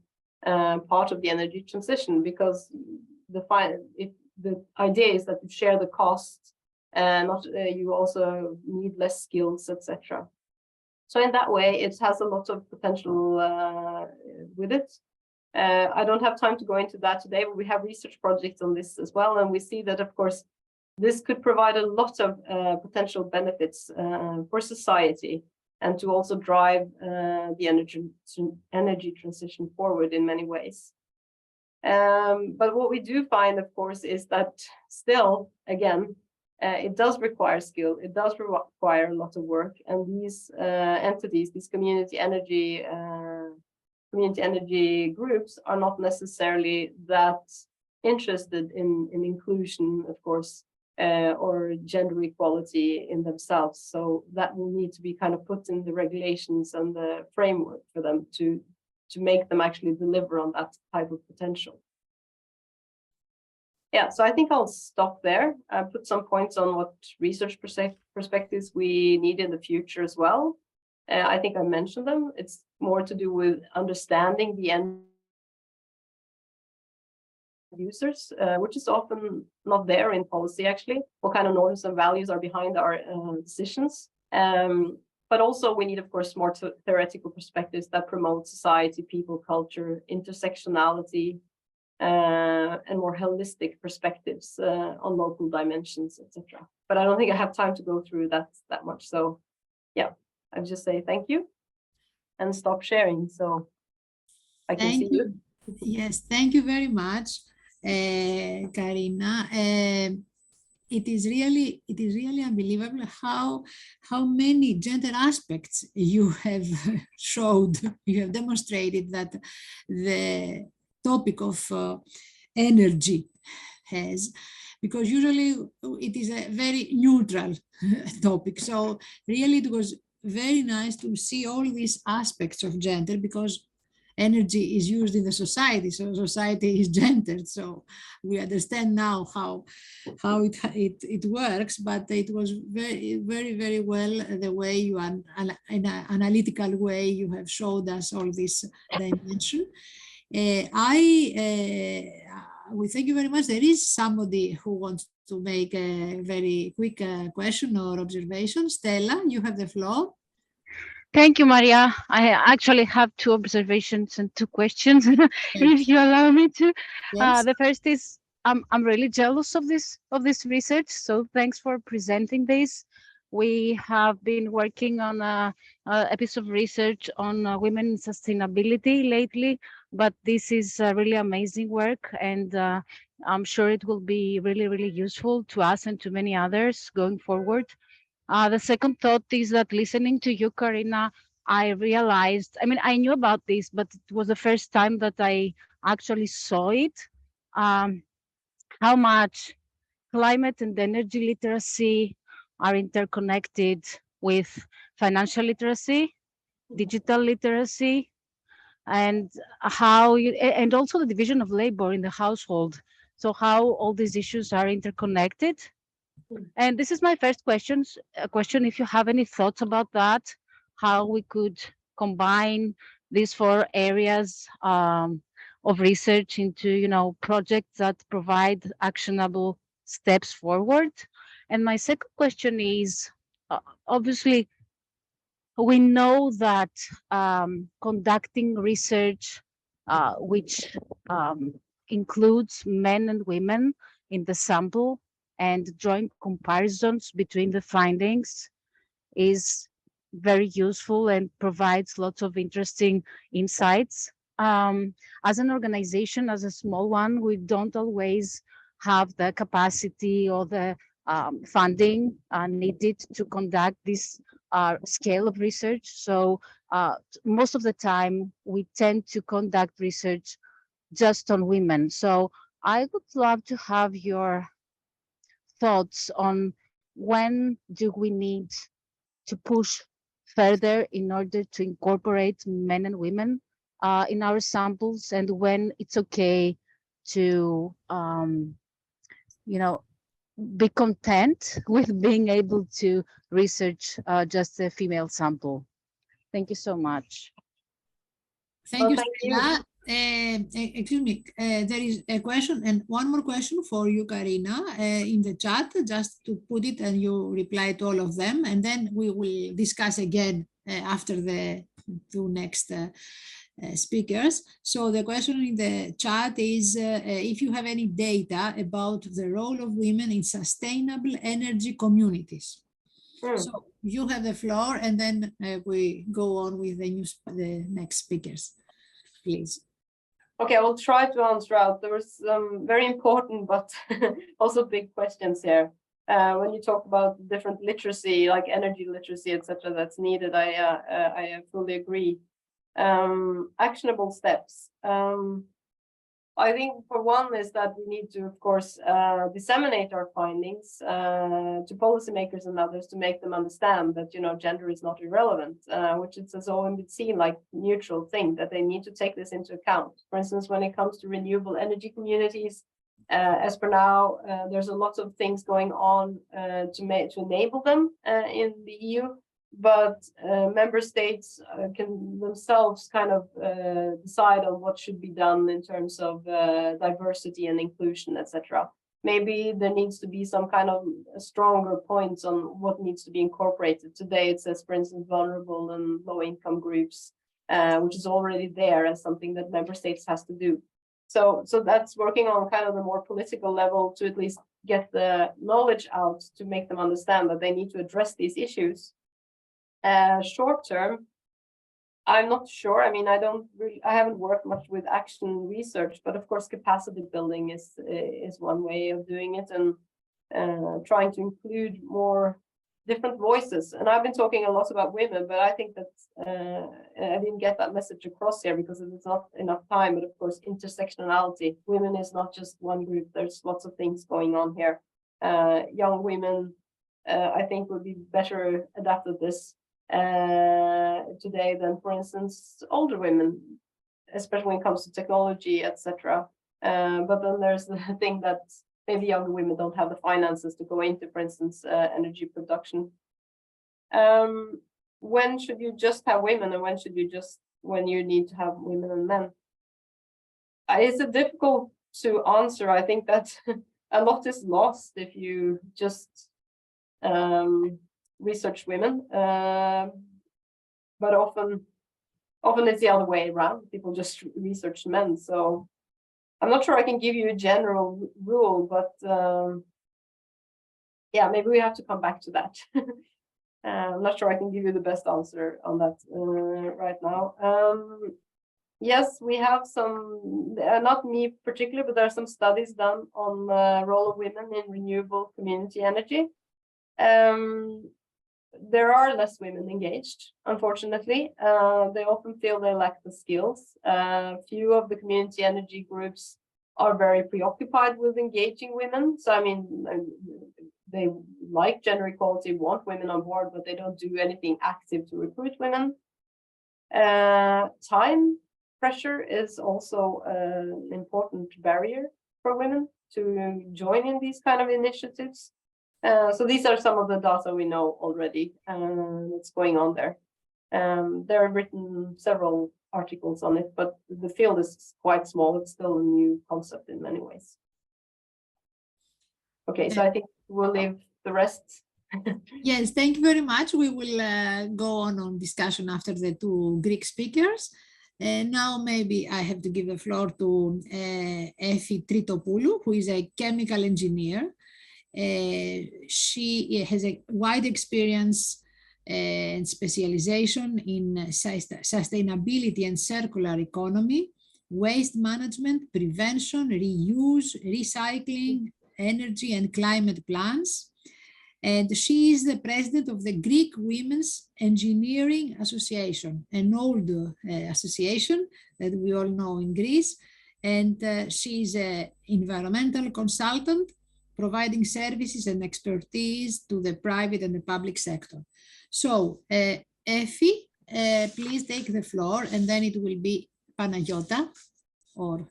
part of the energy transition, because the idea is that you share the costs, and you also need less skills, etc. So in that way, it has a lot of potential with it. I don't have time to go into that today, but we have research projects on this as well. And we see that, of course, this could provide a lot of potential benefits for society, and to also drive the energy transition forward in many ways. But what we do find, of course, is that still, again, it does require skill, it does require a lot of work. And these entities, these community energy groups, are not necessarily that interested in inclusion, of course, or gender equality in themselves. So that will need to be kind of put in the regulations and the framework for them to make them actually deliver on that type of potential. Yeah, so I think I'll stop there. Put some points on what research perspectives we need in the future as well. I think I mentioned them. It's more to do with understanding the end users, which is often not there in policy, actually. What kind of norms and values are behind our decisions? But also we need, of course, more theoretical perspectives that promote society, people, culture, intersectionality, and more holistic perspectives on local dimensions, etc. But I don't think I have time to go through that much. So yeah, I just say thank you and stop sharing so I can see you. Yes, thank you very much, Karina. It is really unbelievable how many gender aspects you have showed. You have demonstrated that the topic of energy has, because usually it is a very neutral topic. So really it was very nice to see all these aspects of gender, because energy is used in the society, so society is gendered. So we understand now how it works, but it was very well the way you, in an analytical way, you have showed us all this dimension. We thank you very much. There is somebody who wants to make a very quick question or observation. Stella, you have the floor. Thank you, Maria. I actually have 2 observations and 2 questions, if you allow me to. Yes. The first is I'm really jealous of this research, so thanks for presenting this. We have been working on a piece of research on women sustainability lately, but this is really amazing work, and I'm sure it will be really useful to us and to many others going forward. The second thought is that listening to you, Karina, I realized, I mean, I knew about this, but it was the first time that I actually saw it, how much climate and energy literacy are interconnected with financial literacy, digital literacy, and and also the division of labor in the household. So how all these issues are interconnected. And this is my first question, if you have any thoughts about that, how we could combine these 4 areas of research into, projects that provide actionable steps forward. And my second question is, obviously, we know that conducting research, which includes men and women in the sample, and drawing comparisons between the findings is very useful and provides lots of interesting insights. As an organization, as a small one, we don't always have the capacity or the funding needed to conduct this scale of research. So most of the time, we tend to conduct research just on women. So I would love to have your thoughts on when do we need to push further in order to incorporate men and women in our samples, and when it's okay to be content with being able to research just a female sample. Thank you so much. Thank you, Stella. Excuse me, there is a question, and one more question for you, Karina, in the chat, just to put it and you reply to all of them, and then we will discuss again after the 2 next speakers. So the question in the chat is if you have any data about the role of women in sustainable energy communities. So you have the floor, and then we go on with the next speakers, please. Okay, I will try to answer out. There was some very important but also big questions here. When you talk about different literacy, like energy literacy, etc., that's needed, I fully agree. Actionable steps. I think for one is that we need to, of course, disseminate our findings to policymakers and others to make them understand that, gender is not irrelevant, which has always been seen like neutral thing, that they need to take this into account. For instance, when it comes to renewable energy communities, As for now, there's a lot of things going on to enable them in the EU, but member states can themselves kind of decide on what should be done in terms of diversity and inclusion, etc. Maybe there needs to be some kind of stronger points on what needs to be incorporated. Today it says, for instance, vulnerable and low-income groups, which is already there as something that member states has to do. So that's working on kind of the more political level to at least get the knowledge out to make them understand that they need to address these issues. Short term, I'm not sure. I mean, I haven't worked much with action research, but of course, capacity building is one way of doing it, and trying to include more different voices. And I've been talking a lot about women, but I think that I didn't get that message across here because it's not enough time. But of course, intersectionality. Women is not just one group. There's lots of things going on here. Young women, I think, would be better adapted this today than, for instance, older women, especially when it comes to technology, etc. But then there's the thing that maybe younger women don't have the finances to go into, for instance, energy production. When should you just have women, and when you need to have women and men? It's difficult to answer. I think that a lot is lost if you just research women, but often it's the other way around. People just research men. So I'm not sure I can give you a general rule, but yeah, maybe we have to come back to that. I'm not sure I can give you the best answer on that right now. Yes, we have some, not me particularly, but there are some studies done on the role of women in renewable community energy. There are less women engaged, unfortunately. They often feel they lack the skills. Few of the community energy groups are very preoccupied with engaging women. So, I mean, they like gender equality, want women on board, but they don't do anything active to recruit women. Time pressure is also an important barrier for women to join in these kind of initiatives. So these are some of the data we know already that's going on there. There are written several articles on it, but the field is quite small. It's still a new concept in many ways. Okay, so I think we'll leave the rest. Yes, thank you very much. We will go on discussion after the two Greek speakers. Now maybe I have to give the floor to ΕΛ.Ε.ΓΥ.Π, who is a chemical engineer. She has a wide experience and specialization in sustainability and circular economy, waste management, prevention, reuse, recycling, energy and climate plans. And she is the president of the Greek Women's Engineering Association, an old association that we all know in Greece. And she is an environmental consultant, providing services and expertise to the private and the public sector. So, Effie, please take the floor, and then it will be Panagiotta, or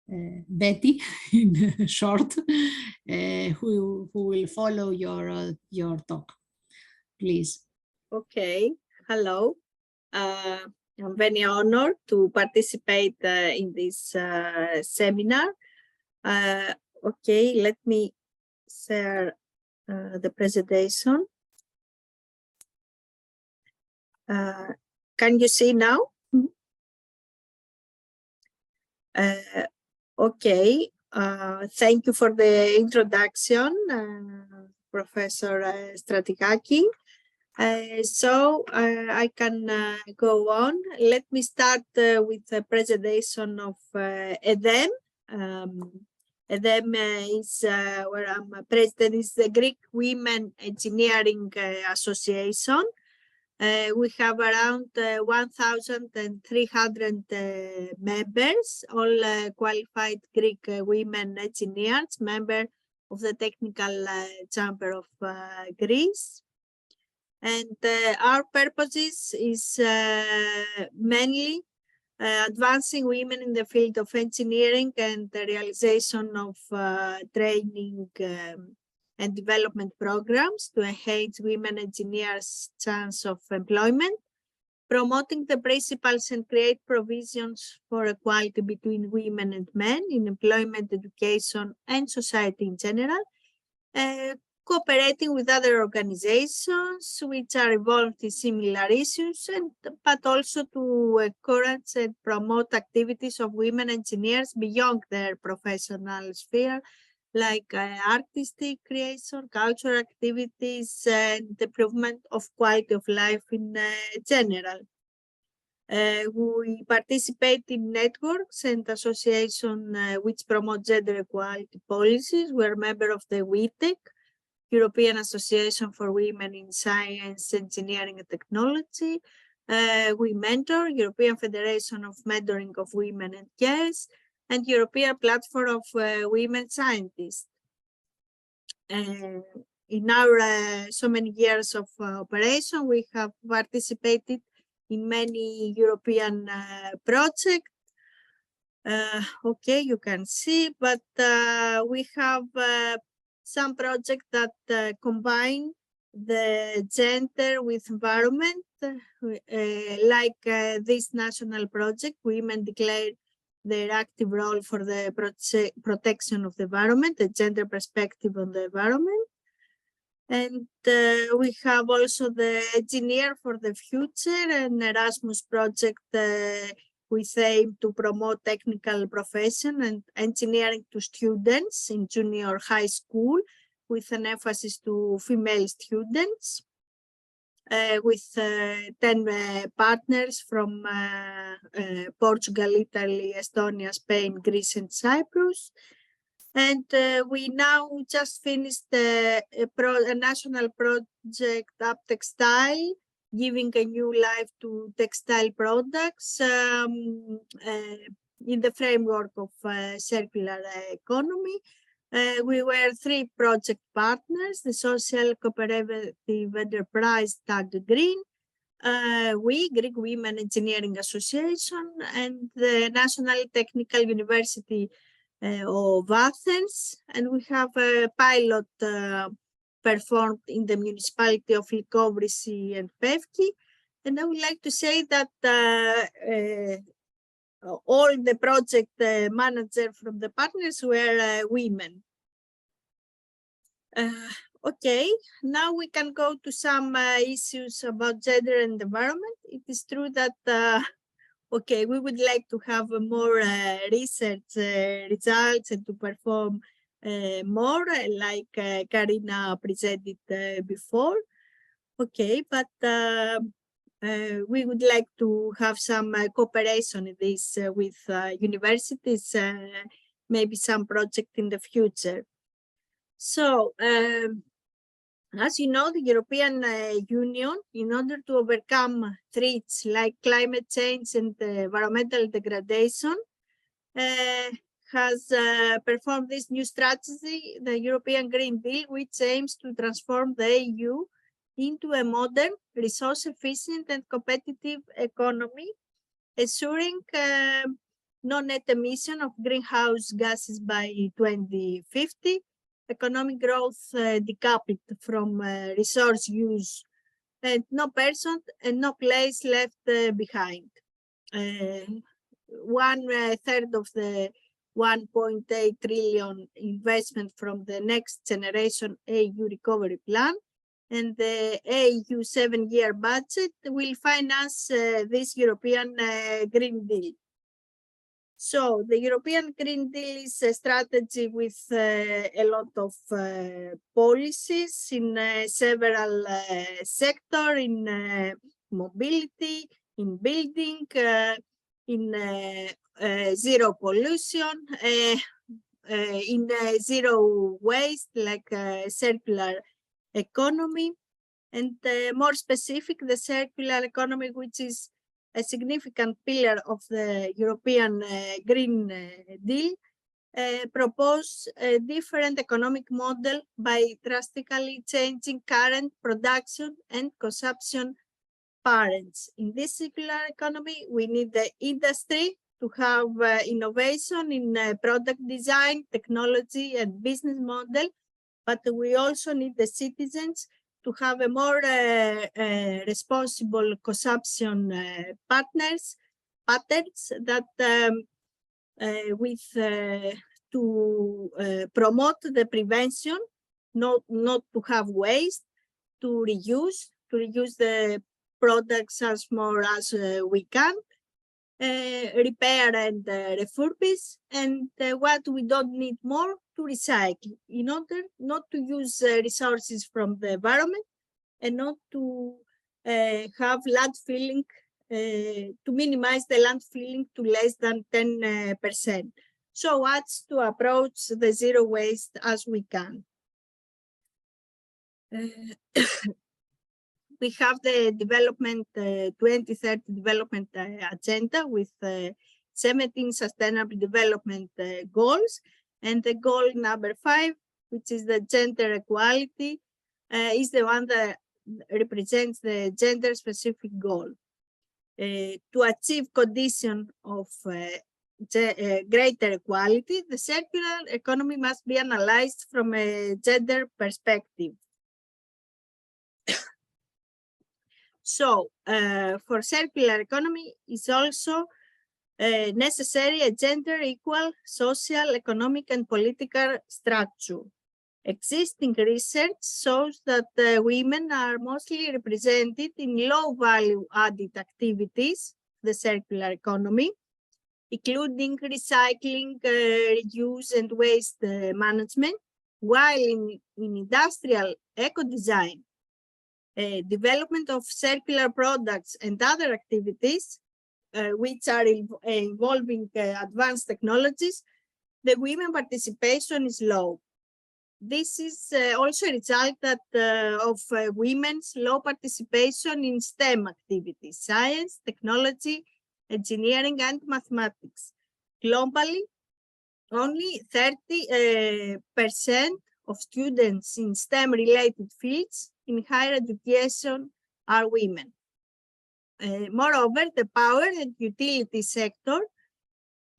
Betty in short, who will follow your talk. Please. Okay, hello. I'm very honored to participate in this seminar. Okay, let me share the presentation. Can you see now? Okay, thank you for the introduction, Professor Stratigaki. So I can go on. Let me start with the presentation of ΕΔΕΜ. ΕΔΕΜ is where I'm president, is the Greek Women Engineering Association. We have around 1,300 members, all qualified Greek women engineers, member of the Technical Chamber of Greece. And our purposes is mainly advancing women in the field of engineering and the realization of training and development programs to enhance women engineers' chance of employment, promoting the principles and create provisions for equality between women and men in employment, education, and society in general, cooperating with other organizations which are involved in similar issues, but also to encourage and promote activities of women engineers beyond their professional sphere, like artistic creation, cultural activities, and improvement of quality of life in general. We participate in networks and associations which promote gender equality policies. We're a member of the WITEC, European Association for Women in Science, Engineering and Technology. We mentor European Federation of Mentoring of Women and Girls, and European Platform of Women Scientists. In our so many years of operation, we have participated in many European projects. Okay, you can see, but we have some projects that combine the gender with environment, like this national project, Women Declare their active role for the protection of the environment, the gender perspective on the environment. And we have also the Engineer for the Future, an Erasmus project with aim to promote technical profession and engineering to students in junior high school, with an emphasis to female students. With 10 partners from Portugal, Italy, Estonia, Spain, Greece, and Cyprus. And we now just finished a national project, Up Textile, giving a new life to textile products in the framework of circular economy. We were 3 project partners: the Social Cooperative Enterprise Tagged Green, we, Greek Women Engineering Association, and the National Technical University of Athens. And we have a pilot performed in the municipality of Lykovrisi and Pevki. And I would like to say that all the project managers from the partners were women. Okay, now we can go to some issues about gender and environment. It is true that, okay, we would like to have more research results and to perform more, like Karina presented before. Okay, but we would like to have some cooperation in this with universities, maybe some project in the future. So, as you know, the European Union, in order to overcome threats like climate change and environmental degradation, has performed this new strategy, the European Green Deal, which aims to transform the EU into a modern, resource-efficient and competitive economy, ensuring no net emission of greenhouse gases by 2050, economic growth decoupled from resource use, and no person and no place left behind. 1/3 of the 1.8 trillion investment from the Next Generation EU Recovery Plan and the EU 7-year budget will finance this European Green Deal. So the European Green Deal is a strategy with a lot of policies in several sectors, in mobility, in building, in zero pollution, in zero waste, like circular economy, and more specific, the circular economy, which is a significant pillar of the European Green Deal, propose a different economic model by drastically changing current production and consumption parents. In this circular economy, we need the industry to have innovation in product design, technology, and business model, but we also need the citizens to have a more responsible consumption patterns that to promote the prevention, not to have waste, to reuse the products as more as we can, repair and refurbish, and what we don't need more, to recycle, in order not to use resources from the environment and not to have landfilling, to minimize the landfilling to less than 10%. So as to approach the zero waste as we can. We have the development 2030 development agenda with 17 sustainable development goals, and the goal number 5, which is the gender equality, is the one that represents the gender specific goal. To achieve condition of greater equality, the circular economy must be analyzed from a gender perspective. So for circular economy is also necessary a gender equal social, economic, and political structure. Existing research shows that women are mostly represented in low value added activities, the circular economy, including recycling, reuse, and waste management, while in industrial eco-design, development of circular products and other activities, which are involving advanced technologies, the women participation is low. This is also a result that, of women's low participation in STEM activities, science, technology, engineering, and mathematics. Globally, only 30% of students in STEM-related fields in higher education are women. Moreover, the power and utility sector,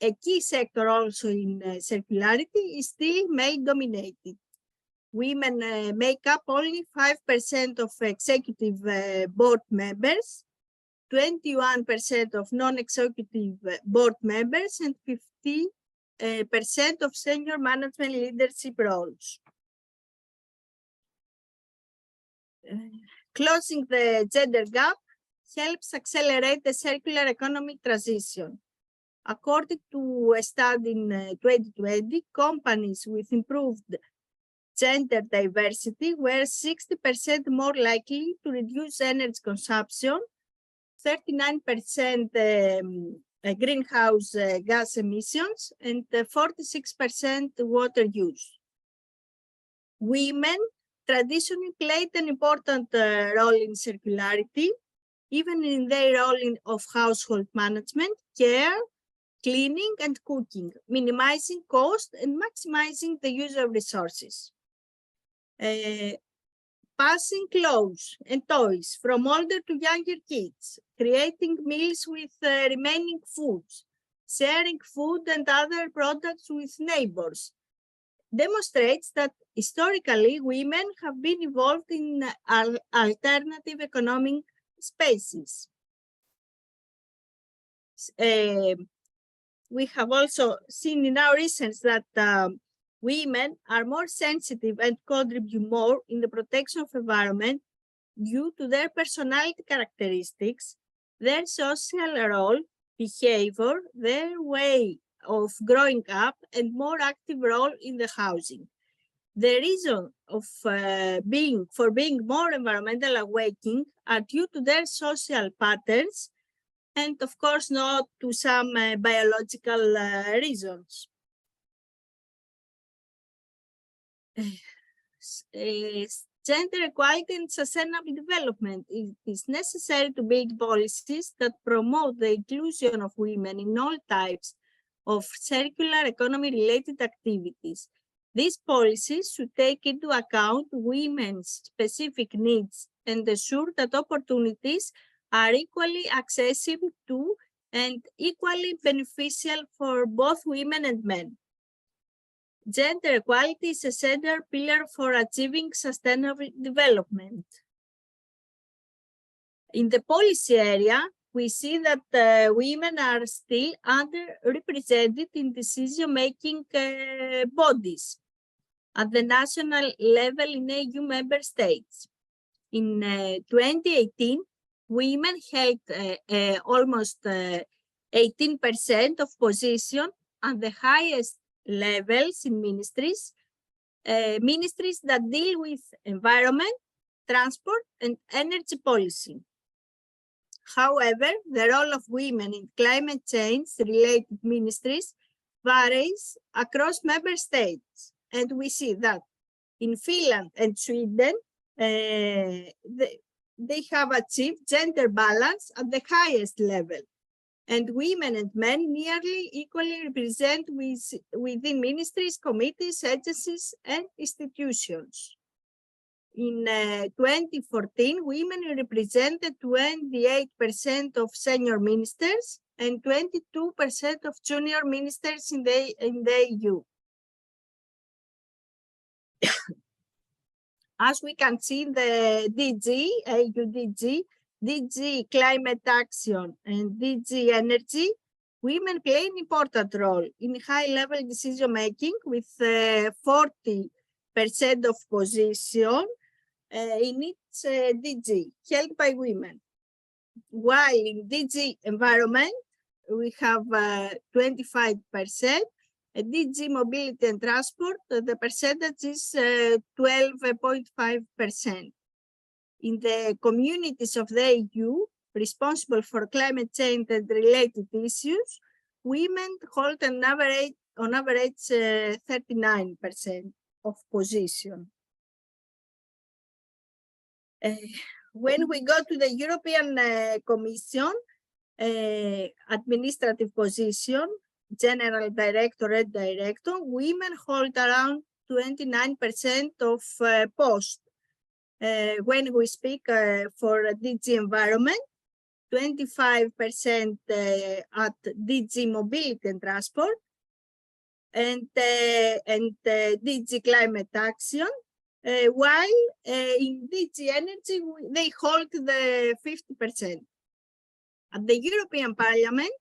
a key sector also in circularity, is still male-dominated. Women make up only 5% of executive board members, 21% of non-executive board members, and 50% of senior management leadership roles. Closing the gender gap helps accelerate the circular economy transition. According to a study in 2020, companies with improved gender diversity were 60% more likely to reduce energy consumption, 39% greenhouse gas emissions, and 46% water use. Women traditionally played an important role in circularity, even in their role of household management, care, cleaning, and cooking, minimizing cost and maximizing the use of resources. Passing clothes and toys from older to younger kids, creating meals with remaining foods, sharing food and other products with neighbors, demonstrates that historically women have been involved in alternative economic spaces. We have also seen in our research that women are more sensitive and contribute more in the protection of environment due to their personality characteristics, their social role, behavior, their way of growing up, and more active role in the housing. The reason of being more environmental awakening are due to their social patterns, and of course not to some biological reasons. Gender equality and sustainable development. It is necessary to build policies that promote the inclusion of women in all types of circular economy related activities. These policies should take into account women's specific needs and ensure that opportunities are equally accessible to and equally beneficial for both women and men. Gender equality is a central pillar for achieving sustainable development. In the policy area, we see that women are still underrepresented in decision-making bodies at the national level in EU member states. In 2018, women held almost 18% of positions at the highest levels in ministries that deal with environment, transport, and energy policy. However, the role of women in climate change-related ministries varies across member states, and we see that in Finland and Sweden, they have achieved gender balance at the highest level, and women and men nearly equally represent within ministries, committees, agencies, and institutions. In 2014, women represented 28% of senior ministers and 22% of junior ministers in the EU. As we can see in the DG, EU DG, DG Climate Action and DG Energy, women play an important role in high-level decision-making with 40% of position in each DG held by women. While in DG Environment, we have 25%. DG Mobility and Transport, the percentage is 12.5%. In the communities of the EU responsible for climate change and related issues, women hold on average 39% of position. When we go to the European Commission, administrative position, General Director and Director, women hold around 29% of posts. When we speak for DG Environment, 25% at DG Mobility and Transport, and DG Climate Action, while in DG Energy, they hold the 50%. At the European Parliament,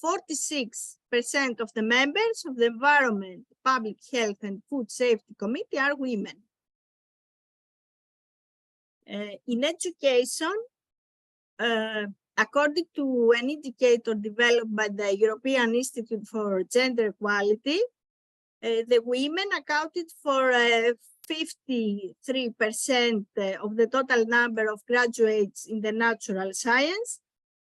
46% of the members of the Environment, Public Health and Food Safety Committee are women. In education, according to an indicator developed by the European Institute for Gender Equality, the women accounted for 53% of the total number of graduates in the natural science,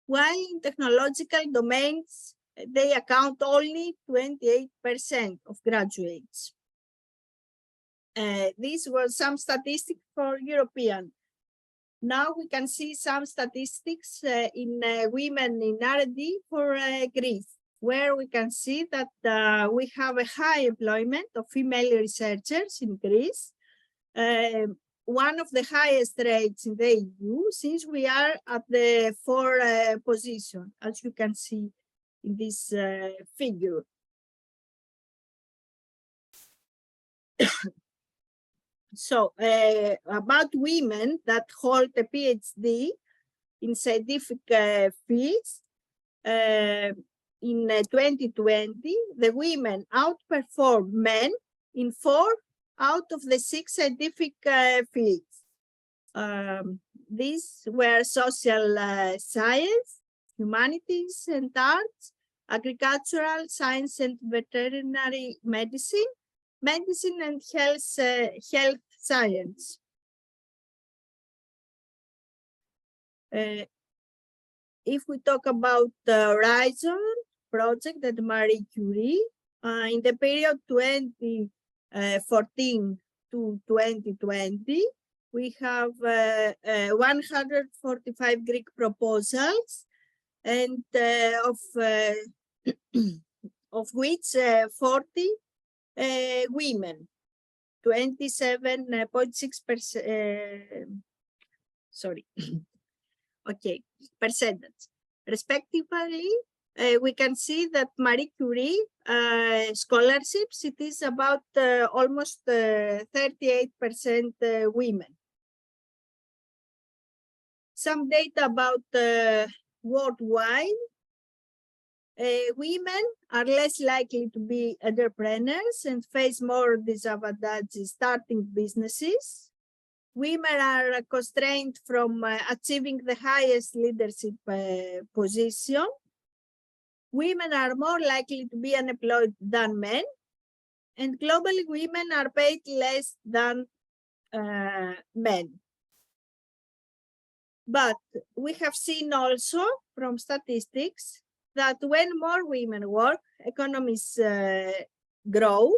while in technological domains, they account only 28% of graduates. These were some statistics for European. Now we can see some statistics in women in R&D for Greece, where we can see that we have a high employment of female researchers in Greece, one of the highest rates in the EU, since we are at the 4th position, as you can see in this figure. So about women that hold a PhD in scientific fields, in 2020, the women outperformed men in 4 out of the 6 scientific fields. These were social science, humanities and arts, agricultural science and veterinary medicine, medicine and health science. If we talk about the Horizon project at Marie Curie, in the period 2014 to 2020, we have 145 Greek proposals, and of which 40 women, 27.6%. Sorry. okay, percentage. Respectively, we can see that Marie Curie scholarships, it is about almost 38% women. Some data about worldwide. Women are less likely to be entrepreneurs and face more disadvantages starting businesses. Women are constrained from achieving the highest leadership position. Women are more likely to be unemployed than men. And globally, women are paid less than men. But we have seen also from statistics that when more women work, economies grow.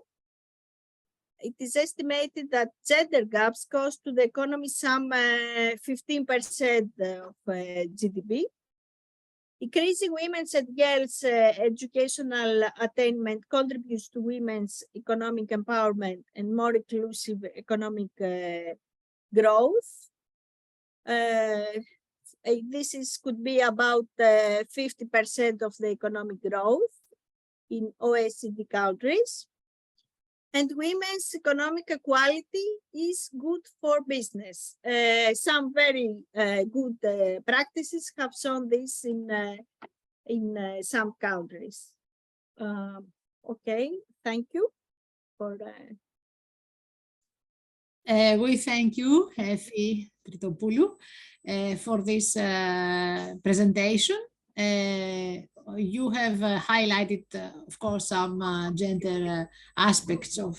It is estimated that gender gaps cost to the economy some 15% of GDP. Increasing women's and girls' educational attainment contributes to women's economic empowerment and more inclusive economic growth. This could be about 50% of the economic growth in OECD countries. And women's economic equality is good for business. Some very good practices have shown this in some countries. Okay, thank you for We thank you, Effie Tritopoulou, for this presentation. You have highlighted, of course, some gender aspects of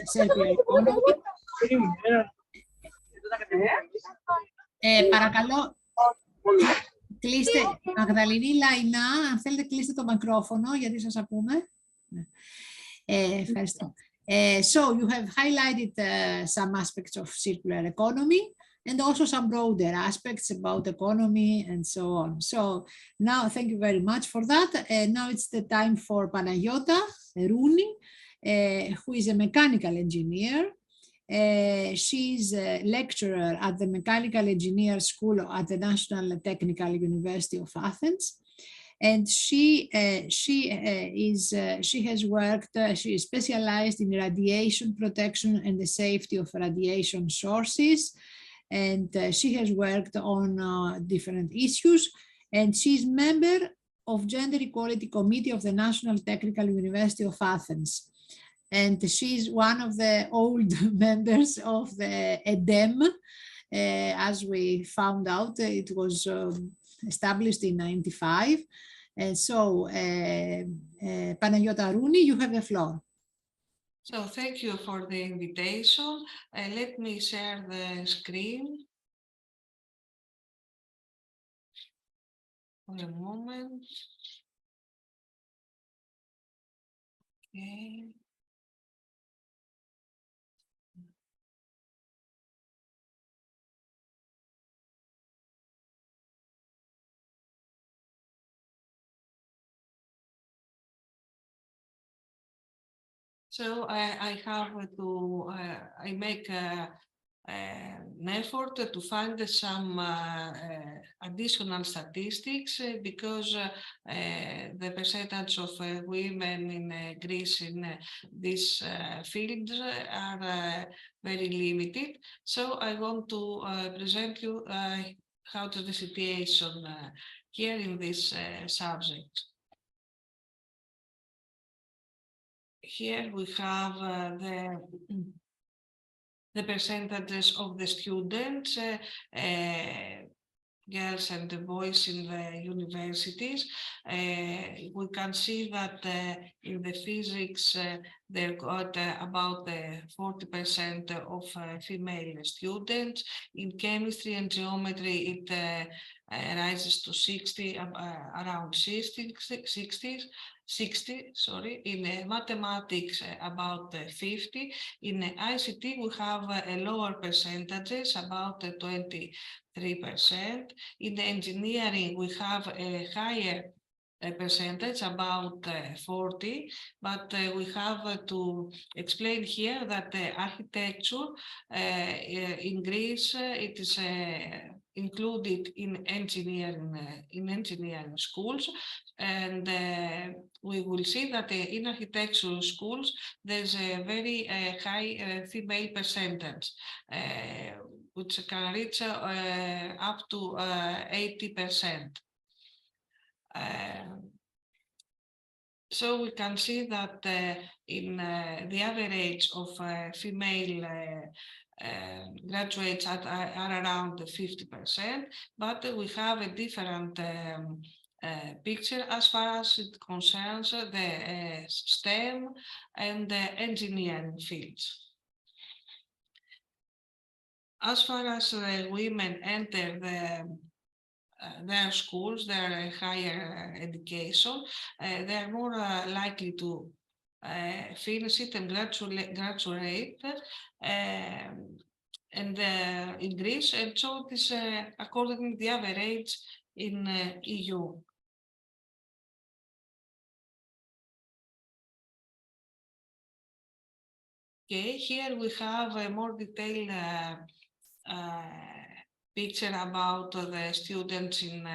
circular economy. Παρακαλώ, κλείστε, Μαγδαληνή Λαϊνά, αν θέλετε κλείστε το μικρόφωνο, γιατί σας ακούμε. Ευχαριστώ. So you have highlighted some aspects of circular economy and also some broader aspects about economy and so on. So now, thank you very much for that. Now it's the time for Panayota Rouni, who is a mechanical engineer. She's a lecturer at the Mechanical Engineer School at the National Technical University of Athens. And she is specialized in radiation protection and the safety of radiation sources. And she has worked on different issues. And she's member of Gender Equality Committee of the National Technical University of Athens. And she's one of the old members of the ΕΔΕΜ. As we found out, it was established in 1995. And so, Panayota Rouni, you have the floor. So thank you for the invitation. Let me share the screen. For a moment. Okay. So I have to, I make an effort to find some additional statistics because the percentage of women in Greece in this field are very limited. So I want to present you how to the situation here in this subject. Here we have the percentages of the students, girls and the boys in the universities. We can see that in the physics, they've got about 40% of female students. In chemistry and geometry, it rises to 60, around 60, sorry. In mathematics, about 50. In ICT, we have a lower percentages, about 23%. In the engineering, we have a higher percentage, about 40, but we have to explain here that the architecture in Greece, it is included in engineering schools, and we will see that in architectural schools there's a very high female percentage, which can reach up to 80%. So we can see that in the average of female graduates are around 50%, but we have a different picture as far as it concerns the STEM and the engineering fields. As far as women enter their schools, their higher education, they are more likely to finish it and graduate and in Greece, and so it is according to the average in EU. Okay, here we have a more detailed picture about the students in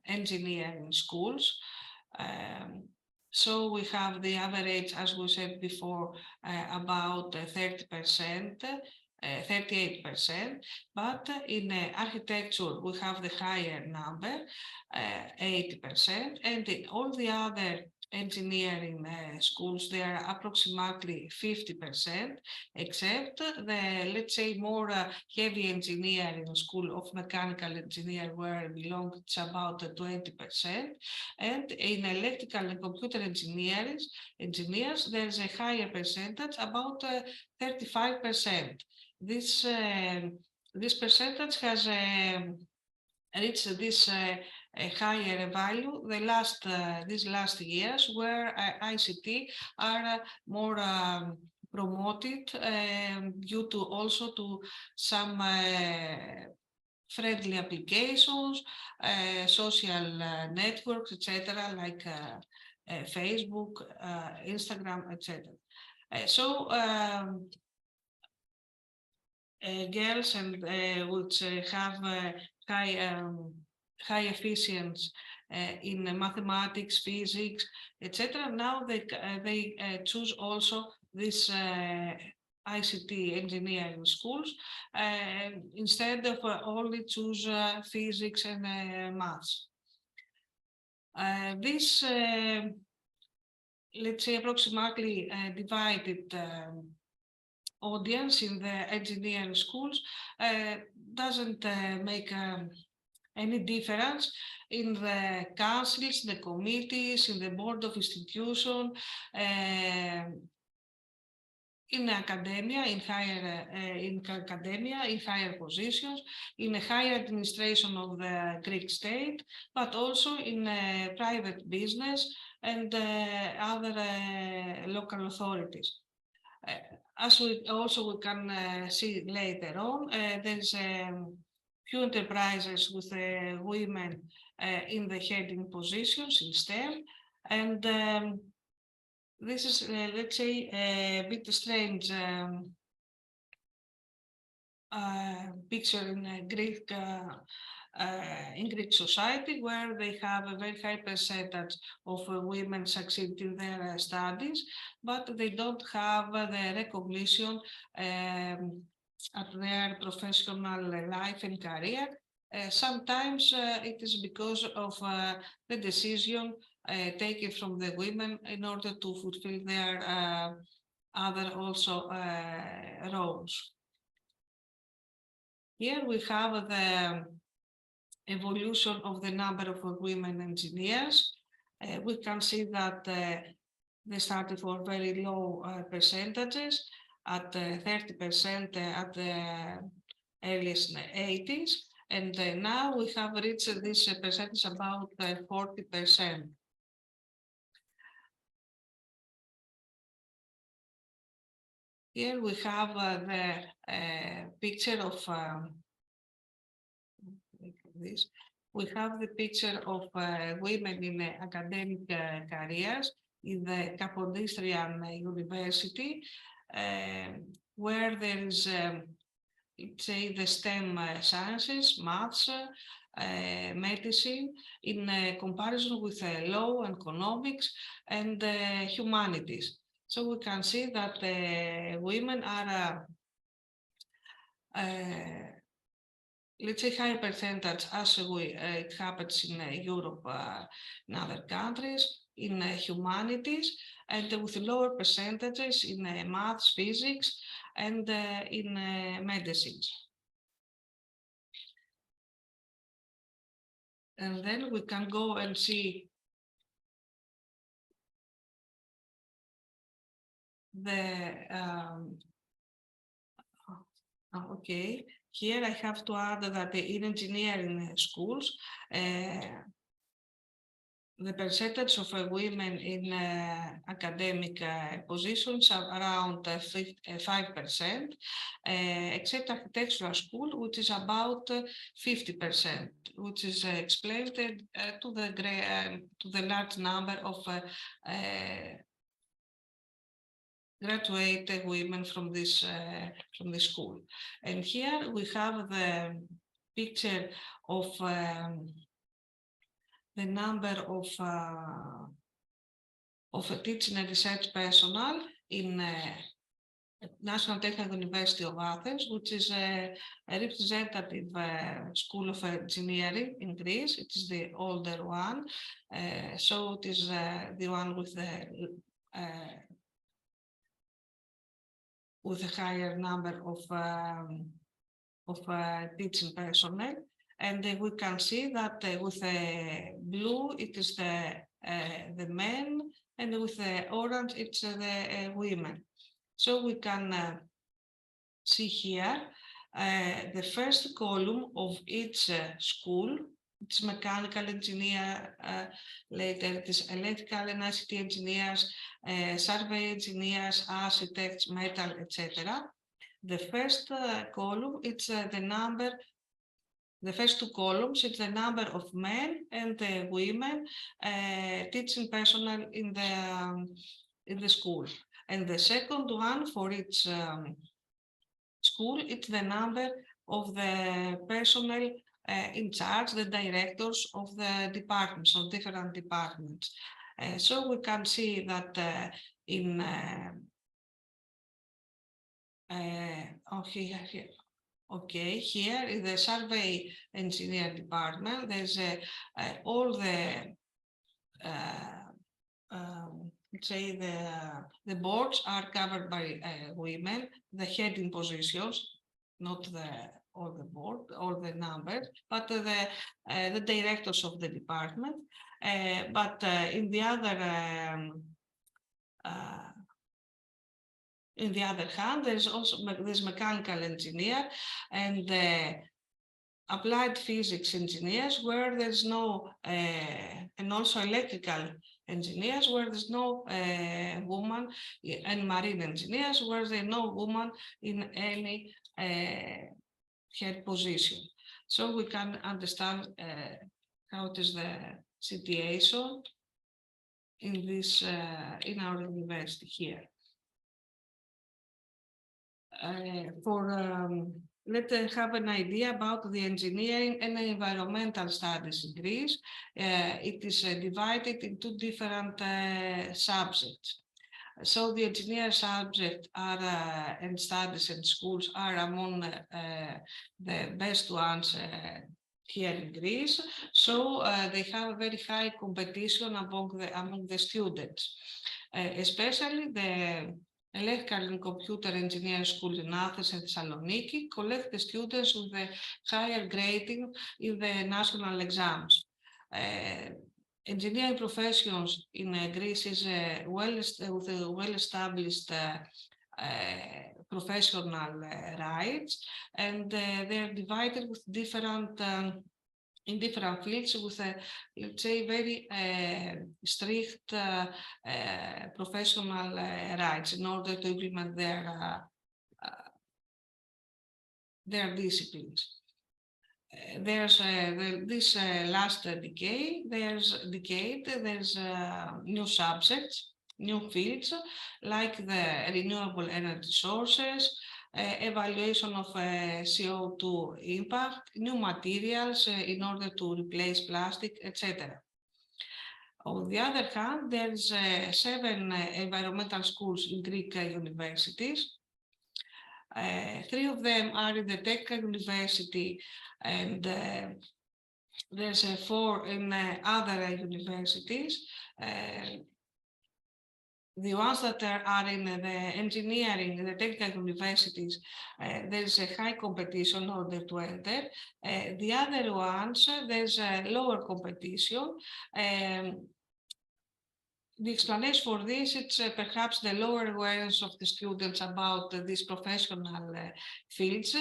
engineering schools. So we have the average, as we said before, about 30%, 38%, but in architecture we have the higher number, 80%, and in all the other engineering schools, they are approximately 50%, except the, let's say, more heavy engineering school of mechanical engineer, where I belong, it's about 20%, and in electrical and computer engineers, there's a higher percentage, about 35%. This percentage has reached this a higher value these last years, where ICT are more promoted due to also to some friendly applications, social networks, etc., like Facebook, Instagram, etc. So girls and which have high efficiency in mathematics, physics, etc. Now they choose also this ICT engineering schools instead of only choose physics and maths. This, let's say, approximately divided audience in the engineering schools doesn't make any difference in the councils, the committees, in the board of institution, in academia, in higher positions, in a higher administration of the Greek state, but also in private business and other local authorities. As we can see later on, there's few enterprises with women in the heading positions in STEM, and this is, let's say, a bit strange picture in Greek society, where they have a very high percentage of women succeed in their studies, but they don't have the recognition at their professional life and career. Sometimes it is because of the decision taken from the women in order to fulfill their other also roles. Here we have the evolution of the number of women engineers. We can see that they started for very low percentages at 30% at the earliest 80s, and now we have reached this percentage about 40%. Here we have the picture of this, we have the picture of women in academic careers in the Kapodistrian University, where there is, let's say, the STEM sciences, maths, medicine, in comparison with law, economics, and humanities. So we can see that women are, let's say, high percentage, as it happens in Europe and other countries, in humanities, and with lower percentages in maths, physics, and in medicines. And then we can go and see the, okay, here I have to add that in engineering schools, the percentage of women in academic positions are around 5%, except architectural school, which is about 50%, which is explained to the large number of graduate women from this school. And here we have the picture of the number of teaching and research personnel in National Technical University of Athens, which is a representative school of engineering in Greece. It is the older one, so it is the one with a higher number of teaching personnel. And we can see that with the blue, it is the men, and with the orange, it's the women. So we can see here the first column of each school. It's mechanical engineer, later it is electrical and ICT engineers, survey engineers, architects, metal, etc. The first column, it's the number. The first two columns, it's the number of men and women teaching personnel in the school. And the second one for each school, it's the number of the personnel in charge, the directors of the departments, of different departments. So we can see that in okay, here in the survey engineer department, there's all the let's say the boards are covered by women, the heading positions, not all the board, all the numbers, but the directors of the department. But in the other hand, there's also this mechanical engineer and applied physics engineers, where there's no, and also electrical engineers, where there's no woman, and marine engineers, where there's no woman in any head position. So we can understand how it is the situation in this in our university here. Let's have an idea about the engineering and environmental studies in Greece. It is divided into different subjects. So the engineering subjects are and studies and schools are among the best ones here in Greece. So they have a very high competition among the students, especially the Electrical and Computer Engineering School in Athens and Thessaloniki collect the students with the higher grading in the national exams. Engineering professions in Greece is with a well-established professional rights, and they are divided with different in different fields with let's say very strict professional rights in order to implement their disciplines. there's this last decade, there's new subjects, new fields, like the renewable energy sources, evaluation of CO2 impact, new materials in order to replace plastic, etc. On the other hand, there's 7 environmental schools in Greek universities. 3 of them are in the Technical University, and there's 4 in other universities. The ones that are in the engineering, the technical universities, there's a high competition in order to enter. The other ones, there's a lower competition. The explanation for this, it's perhaps the lower awareness of the students about these professional fields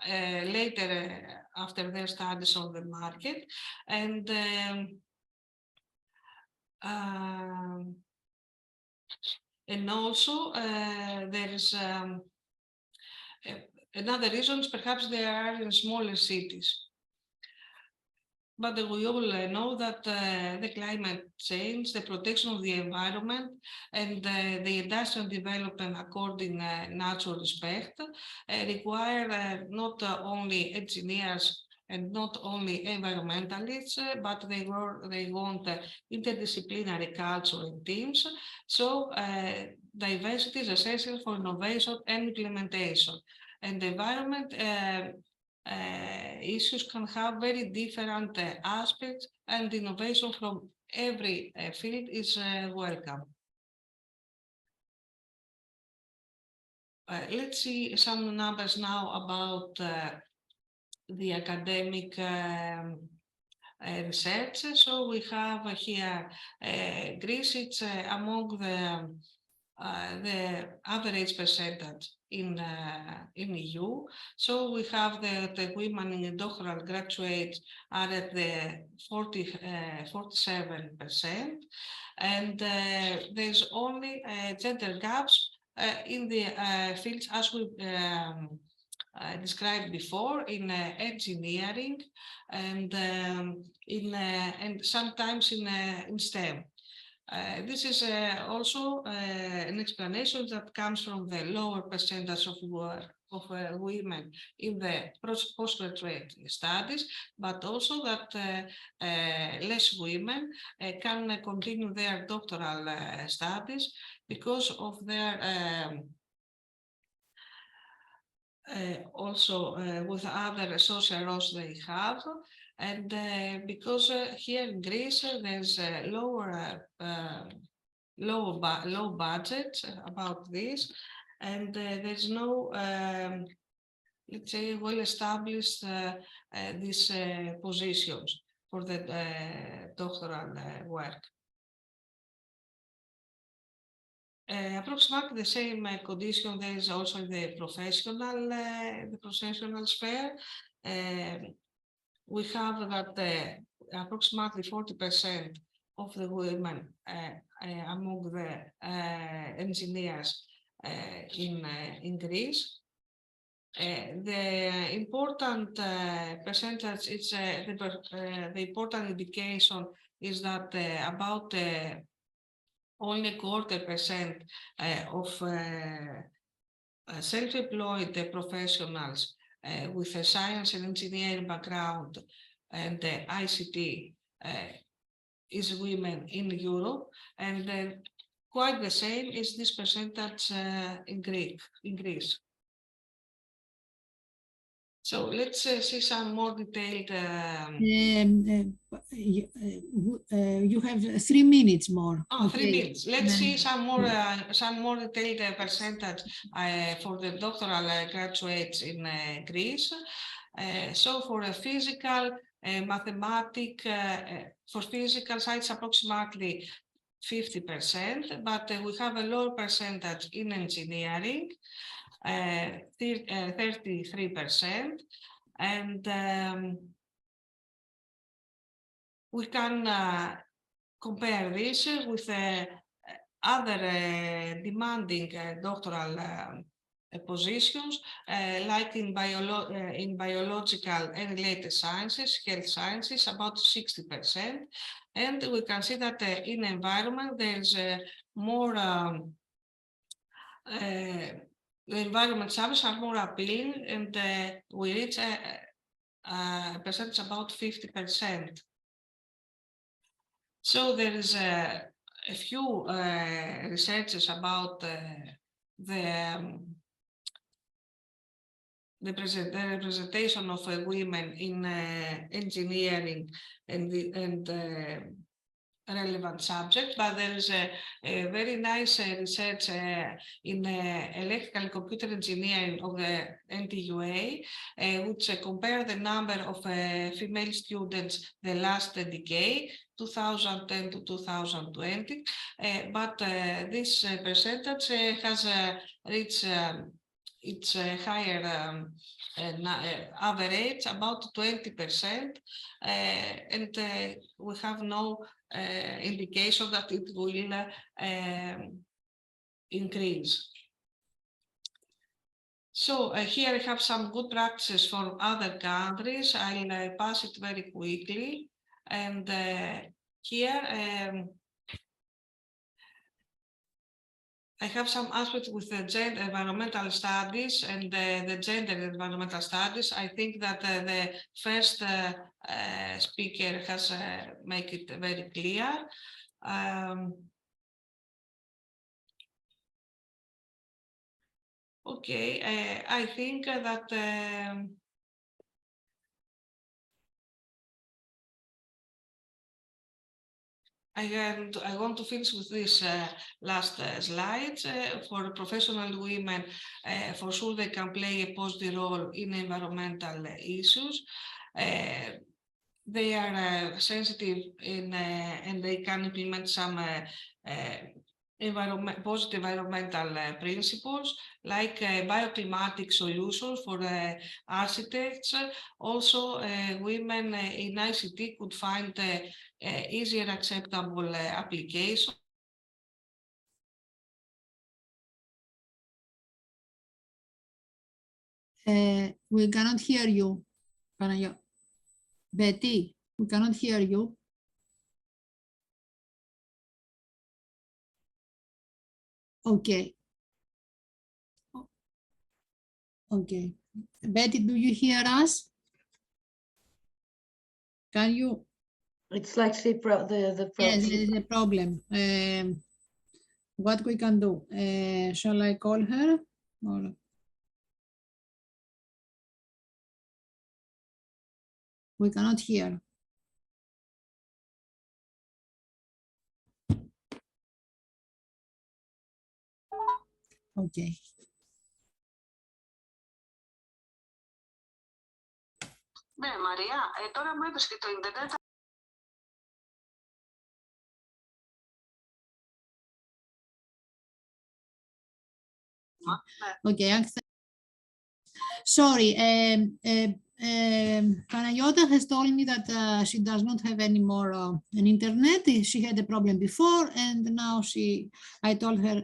later after their studies on the market. And also there is another reason is perhaps they are in smaller cities. But we all know that the climate change, the protection of the environment, and the industrial development according natural respect require not only engineers and not only environmentalists, but they want interdisciplinary culture in teams. So diversity is essential for innovation and implementation. And the environment issues can have very different aspects, and innovation from every field is welcome. Let's see some numbers now about the academic research. So we have here Greece, it's among the average percentage in EU. So we have the women in doctoral graduates are at the 47%, and there's only gender gaps in the fields as we described before, in engineering and sometimes in STEM. This is also an explanation that comes from the lower percentage of women in the postgraduate studies, but also that less women can continue their doctoral studies because of their also with other social roles they have. And because here in Greece there's a low budget about this, and there's no let's say well-established these positions for the doctoral work. Approximately the same condition there is also in the professional sphere. We have that approximately 40% of the women among the engineers in Greece. The important percentage is the important indication is that about only 0.25% of self-employed professionals with a science and engineering background and ICT is women in Europe, and quite the same is this percentage in Greece. So let's see some more detailed. You have 3 minutes more. Oh, okay. 3 minutes. Let's see some more detailed percentage for the doctoral graduates in Greece. So for a physical, mathematics, for physical science, approximately 50%, but we have a lower percentage in engineering. 33%, and we can compare this with other demanding doctoral positions, like in biological and related sciences, health sciences, about 60%. And we can see that in environment, there's more, the environment subjects are more appealing, and we reach a percentage about 50%. So there is a few researches about the representation of women in engineering and relevant subjects, but there is a very nice research in electrical and computer engineering of the NTUA, which compare the number of female students the last decade, 2010 to 2020, but this percentage has reached its higher average, about 20%, and we have no indication that it will increase. So here I have some good practices from other countries. I'll pass it very quickly. And here I have some aspects with the gender environmental studies and the gender environmental studies. I think that the first speaker has made it very clear. Okay, I think that I want to finish with this last slide. For professional women, for sure they can play a positive role in environmental issues. They are sensitive in, and they can implement some positive environmental principles, like bioclimatic solutions for architects. Also, women in ICT could find easier acceptable application. We cannot hear you, Betty, we cannot hear you. Okay. Okay. Betty, do you hear us? Can you? It's like the problem. Yes, there is a problem. What we can do? Shall I call her? Or... We cannot hear. Okay. Ναι, Μαρία, τώρα μου είπες και το ίντερνετ. Okay. Sorry. Panayota has told me that she does not have any more an internet. She had a problem before, and now I told her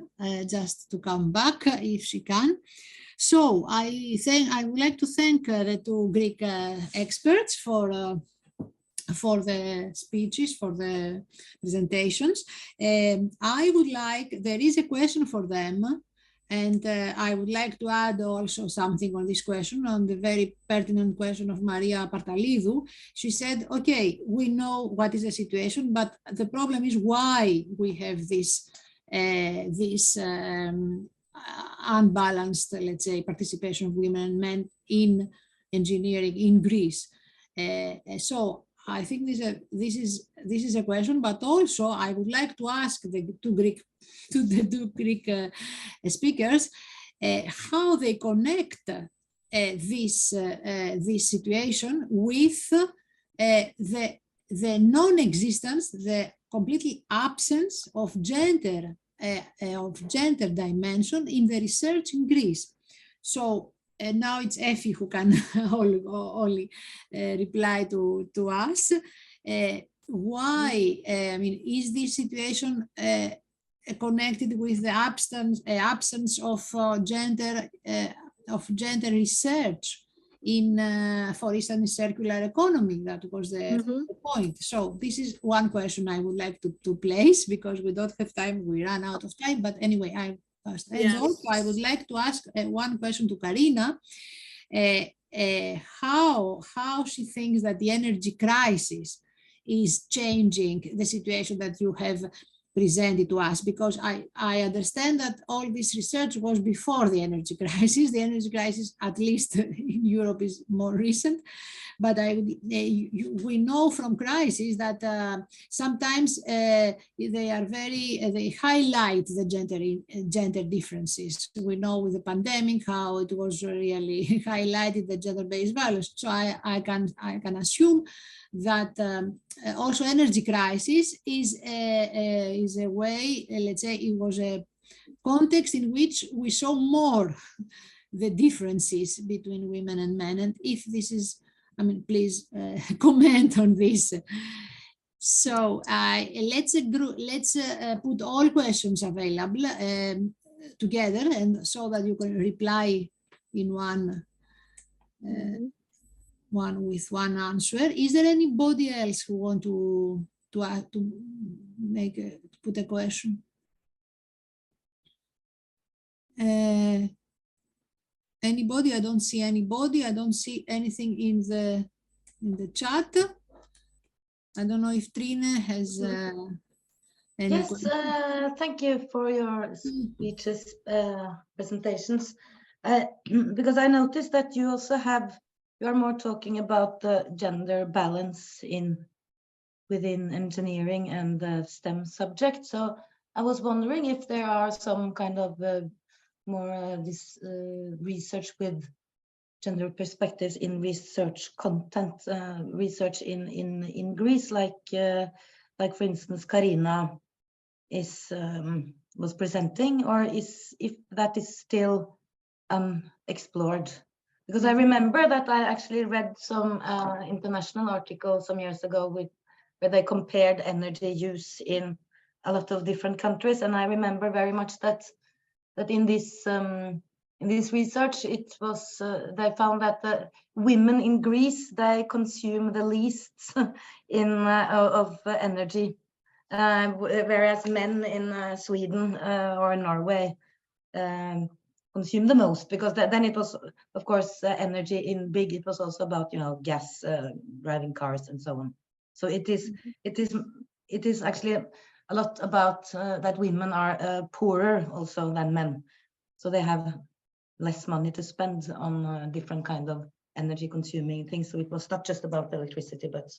just to come back if she can. So I would like to thank the two Greek experts for the speeches, for the presentations. I would like, there is a question for them, and I would like to add also something on this question, on the very pertinent question of Maria Partalidou. She said, okay, we know what is the situation, but the problem is why we have this unbalanced, let's say, participation of women and men in engineering in Greece. So I think this is a question, but also I would like to ask the two Greek speakers how they connect this situation with the non-existence, the complete absence of gender dimension in the research in Greece. So now it's Effie who can only reply to us. Why, I mean, is this situation connected with the absence of gender research in, for instance, circular economy. That was the point. So this is one question I would like to place, because we don't have time, we run out of time. But anyway, I passed. And also I would like to ask one question to Karina. How she thinks that the energy crisis is changing the situation that you have presented to us, because I understand that all this research was before the energy crisis. The energy crisis, at least in Europe, is more recent. But we know from crises that sometimes they are they highlight the gender differences. We know with the pandemic how it was really highlighted, the gender-based violence. So I can assume that also energy crisis is a way, let's say, it was a context in which we saw more the differences between women and men. And if this is, I mean, please comment on this. So let's put all questions available together, and so that you can reply in one with one answer. Is there anybody else who want to put a question? Anybody? I don't see anybody. I don't see anything in the chat. I don't know if Trine has any Yes, thank you for your speeches, presentations. Because I noticed that you also you are more talking about the gender balance within engineering and the STEM subject. So I was wondering if there are some kind of more this research with gender perspectives in research content, research in Greece, like for instance, Karina was presenting, or if that is still unexplored. Because I remember that I actually read some international article some years ago where they compared energy use in a lot of different countries, and I remember very much that in this research, it was they found that the women in Greece, they consume the least of energy, whereas men in Sweden or Norway consume the most, because then it was, of course, energy in big. It was also about, you know, gas, driving cars and so on. So it is actually a lot about that women are poorer also than men, so they have less money to spend on different kind of energy consuming things. So it was not just about electricity, but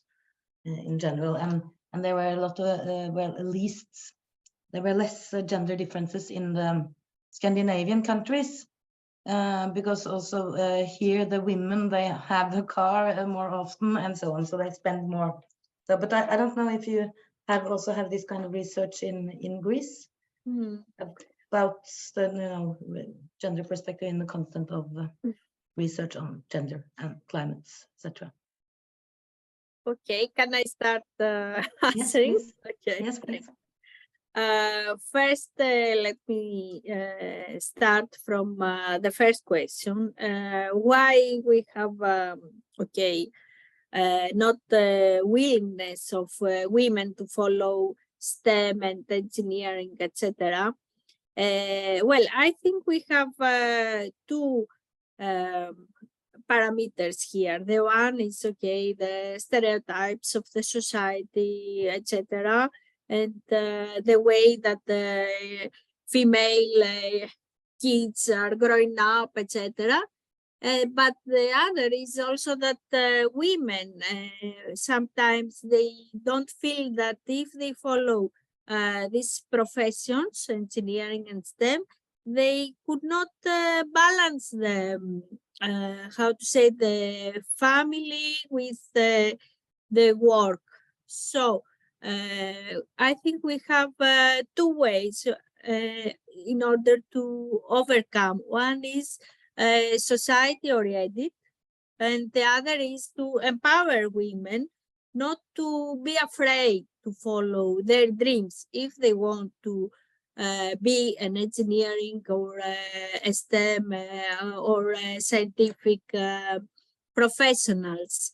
in general. And there were a lot of well, at least there were less gender differences in the Scandinavian countries, because also here the women, they have the car more often and so on, so they spend more. So, but I don't know if you also have this kind of research in Greece about the, you know, gender perspective in the content of research on gender and climates, etc. Okay, can I start answering? Yes, okay. Yes, please. First, let me start from the first question. Why we have, not the willingness of women to follow STEM and engineering, etc. Well, I think we have two parameters here. The one is, the stereotypes of the society, etc., and the way that the female kids are growing up, etc. But the other is also that women, sometimes they don't feel that if they follow these professions, engineering and STEM, they could not balance the, the family with the work. So I think we have two ways in order to overcome. One is society-oriented, and the other is to empower women not to be afraid to follow their dreams if they want to be an engineering or a STEM or scientific professionals.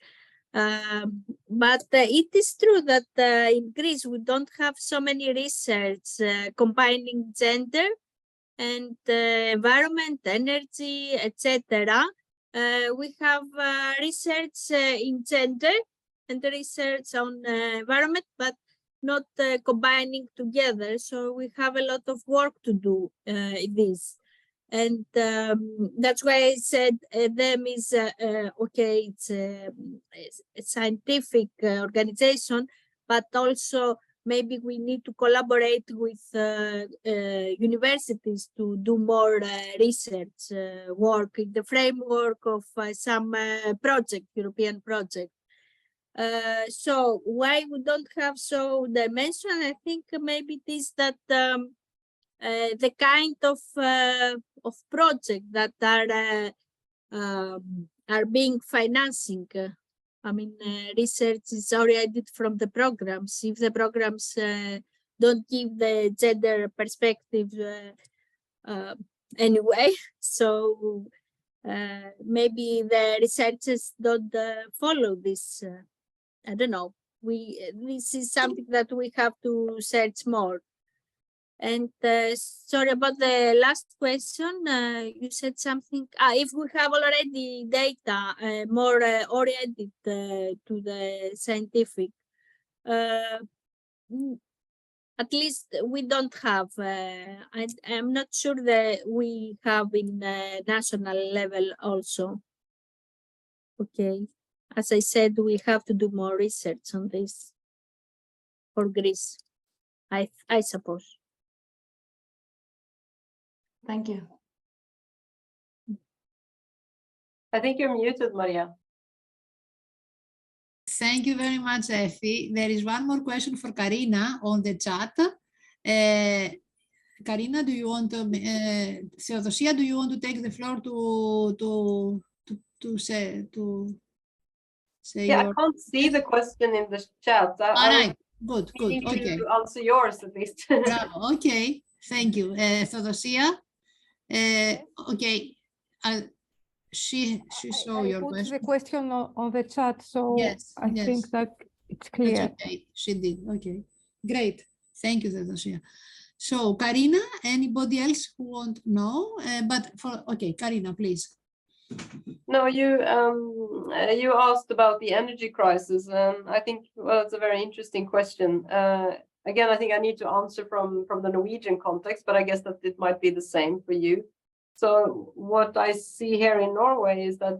But it is true that in Greece we don't have so many research combining gender and environment, energy, etc. We have research in gender and research on environment, but not combining together. So we have a lot of work to do in this. And that's why I said them is, okay, it's a scientific organization, but also maybe we need to collaborate with universities to do more research work in the framework of some project, European project. So why we don't have so dimension? I think maybe it is that the kind of project that are being financing. I mean, research is oriented from the programs. If the programs don't give the gender perspective anyway, so maybe the researchers don't follow this. I don't know. This is something that we have to search more. And sorry about the last question. You said something. If we have already data more oriented to the scientific, at least we don't have. I'm not sure that we have in national level also. Okay. As I said, we have to do more research on this for Greece, I suppose. Thank you. I think you're muted, Maria. Thank you very much, Effie. There is one more question for Karina on the chat. Karina, do you want to, Theodosia, do you want to take the floor to say Yeah, your... I can't see the question in the chat. All right, good, okay. To answer yours at least. Bravo, okay, thank you. Theodosia, okay, she saw your question. I put the question on the chat, so yes, I think that it's clear. That's okay, she did, okay. Great, thank you, Theodosia. So, Karina, anybody else who want to know? Okay, Karina, please. No, you asked about the energy crisis, and I think, well, it's a very interesting question. Again, I think I need to answer from the Norwegian context, but I guess that it might be the same for you. So what I see here in Norway is that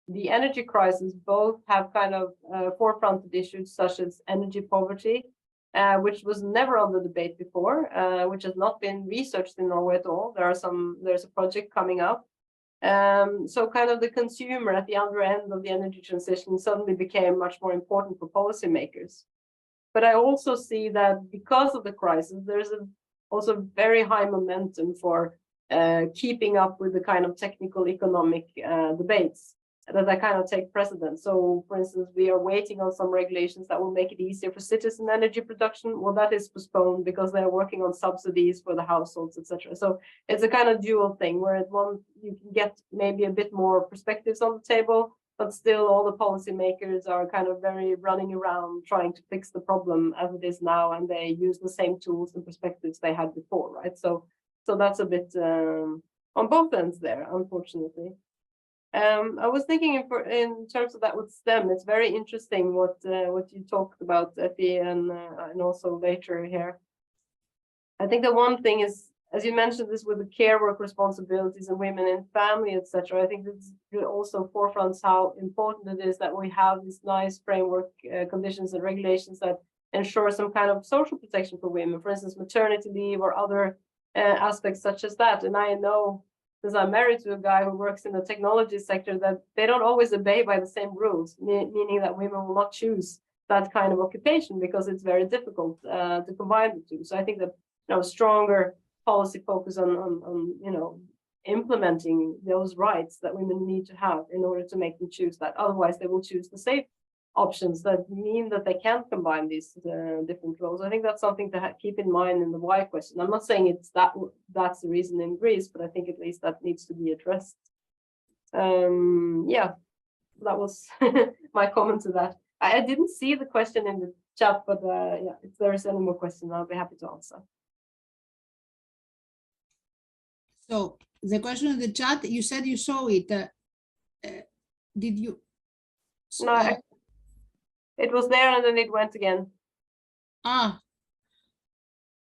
the energy crisis both have kind of forefronted issues such as energy poverty, which was never on the debate before, which has not been researched in Norway at all. There's a project coming up. So kind of the consumer at the other end of the energy transition suddenly became much more important for policymakers. But I also see that because of the crisis, there's also very high momentum for keeping up with the kind of technical economic debates that kind of take precedence. So, for instance, we are waiting on some regulations that will make it easier for citizen energy production. Well, that is postponed because they're working on subsidies for the households, etc. So it's a kind of dual thing where at one you can get maybe a bit more perspectives on the table, but still all the policymakers are kind of very running around trying to fix the problem as it is now, and they use the same tools and perspectives they had before, right? So that's a bit on both ends there, unfortunately. I was thinking in terms of that with STEM, it's very interesting what you talked about, Effie, and also later here. I think the one thing is, as you mentioned, this with the care work responsibilities and women in family, etc. I think this also forefronts how important it is that we have these nice framework conditions and regulations that ensure some kind of social protection for women, for instance, maternity leave or other aspects such as that. And I know, since I'm married to a guy who works in the technology sector, that they don't always obey by the same rules, meaning that women will not choose that kind of occupation because it's very difficult to combine the two. So I think that stronger policy focus on implementing those rights that women need to have in order to make them choose that. Otherwise, they will choose the safe options that mean that they can combine these different roles. I think that's something to keep in mind in the why question. I'm not saying it's that's the reason in Greece, but I think at least that needs to be addressed. Yeah, that was my comment to that. I didn't see the question in the chat, but yeah, if there's any more questions, I'll be happy to answer. So the question in the chat, you said you saw it. Did you? No, it was there and then it went again.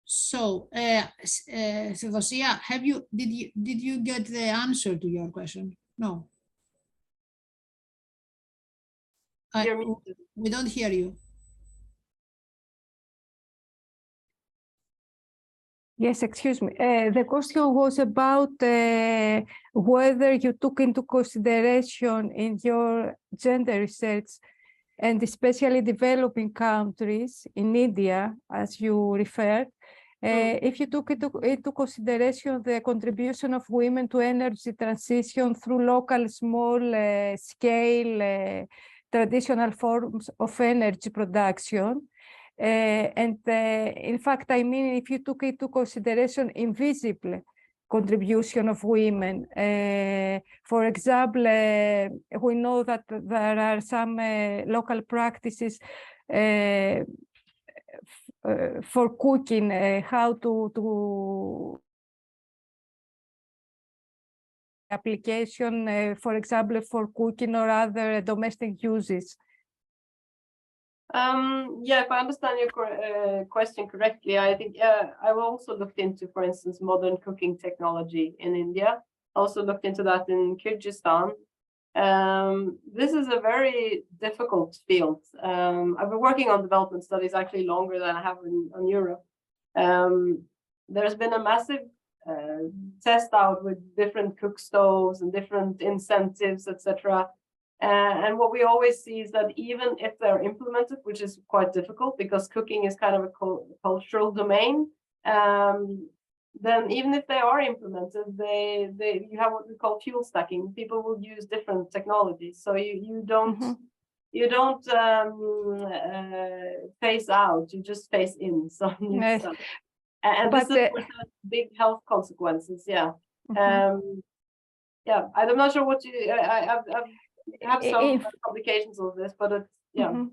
So, Theodosia, did you get the answer to your question? No. We don't hear you. Yes, excuse me. The question was about whether you took into consideration in your gender research, and especially developing countries in India, as you referred, if you took into consideration the contribution of women to energy transition through local small-scale traditional forms of energy production. In fact, I mean, if you took into consideration invisible contribution of women, for example, we know that there are some local practices for cooking, how to application, for example, for cooking or other domestic uses. Yeah, if I understand your question correctly, I think I've also looked into, for instance, modern cooking technology in India. Also looked into that in Kyrgyzstan. This is a very difficult field. I've been working on development studies actually longer than I have in Europe. There's been a massive test out with different cook stoves and different incentives, etc. And what we always see is that even if they're implemented, which is quite difficult because cooking is kind of a cultural domain, then even if they are implemented, you have what we call fuel stacking. People will use different technologies, so you don't phase out, you just phase in some new stuff. And this is big health consequences. Yeah. Yeah, I'm not sure what you. I have some complications of this, but it's, yeah.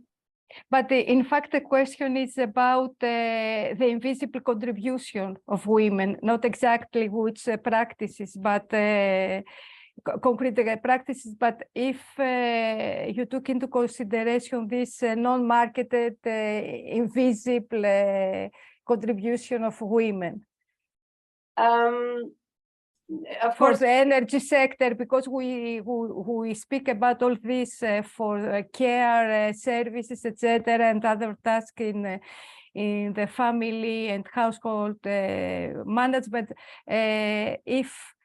But in fact, the question is about the invisible contribution of women, not exactly which practices, but concrete practices. But if you took into consideration this non-marketed, invisible contribution of women. Of course, for the energy sector, because we speak about all this for care services, etc., and other tasks in the family and household management. If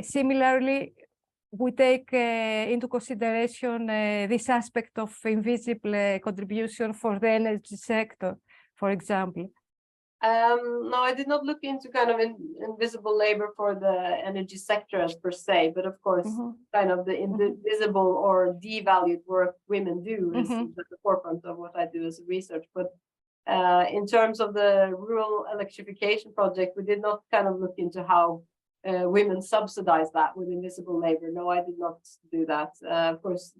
similarly we take into consideration this aspect of invisible contribution for the energy sector, for example. No, I did not look into kind of invisible labor for the energy sector as per se, but of course, kind of the invisible or devalued work women do is at the forefront of what I do as a research. But in terms of the rural electrification project, we did not kind of look into how women subsidize that with invisible labor. No, I did not do that. Of course,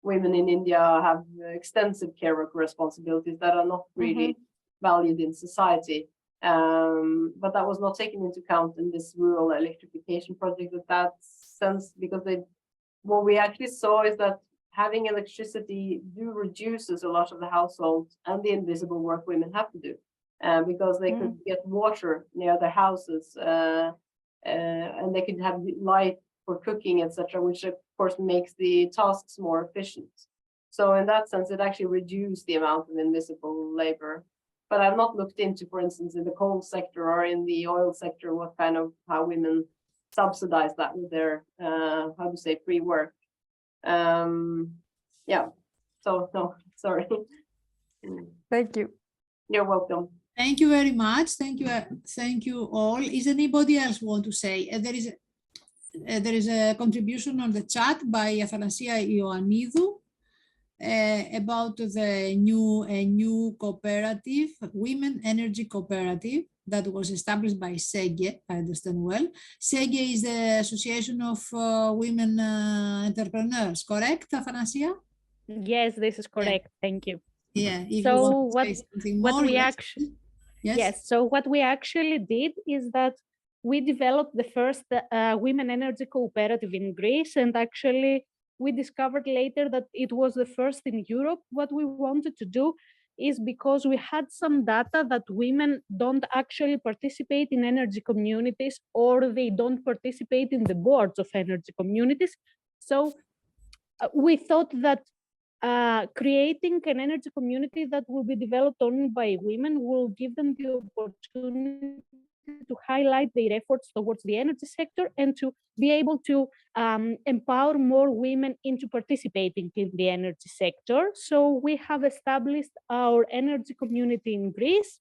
women in India have extensive care work responsibilities that are not really valued in society, but that was not taken into account in this rural electrification project in that sense, because what we actually saw is that having electricity reduces a lot of the household and the invisible work women have to do, because they could get water near their houses, and they could have light for cooking, etc., which of course makes the tasks more efficient. So in that sense, it actually reduced the amount of invisible labor. But I've not looked into, for instance, in the coal sector or in the oil sector, what kind of how women subsidize that with their how to say free work. Yeah. So no, sorry. Thank you. You're welcome. Thank you very much. Thank you all. Is anybody else want to say? There is a contribution on the chat by Athanasia Ioannidou. about the new cooperative, Women Energy Cooperative, that was established by SEGE, I understand well. SEGE is the Association of Women Entrepreneurs, correct, Athanasia? Yes, this is correct. Thank you. Yeah, if so you want to what, say something what more, we yes. actually, Yes. yes, so what we actually did is that we developed the first women energy cooperative in Greece, and actually we discovered later that it was the first in Europe. What we wanted to do is because we had some data that women don't actually participate in energy communities, or they don't participate in the boards of energy communities. So we thought that creating an energy community that will be developed only by women will give them the opportunity to highlight their efforts towards the energy sector and to be able to empower more women into participating in the energy sector. So we have established our energy community in Greece.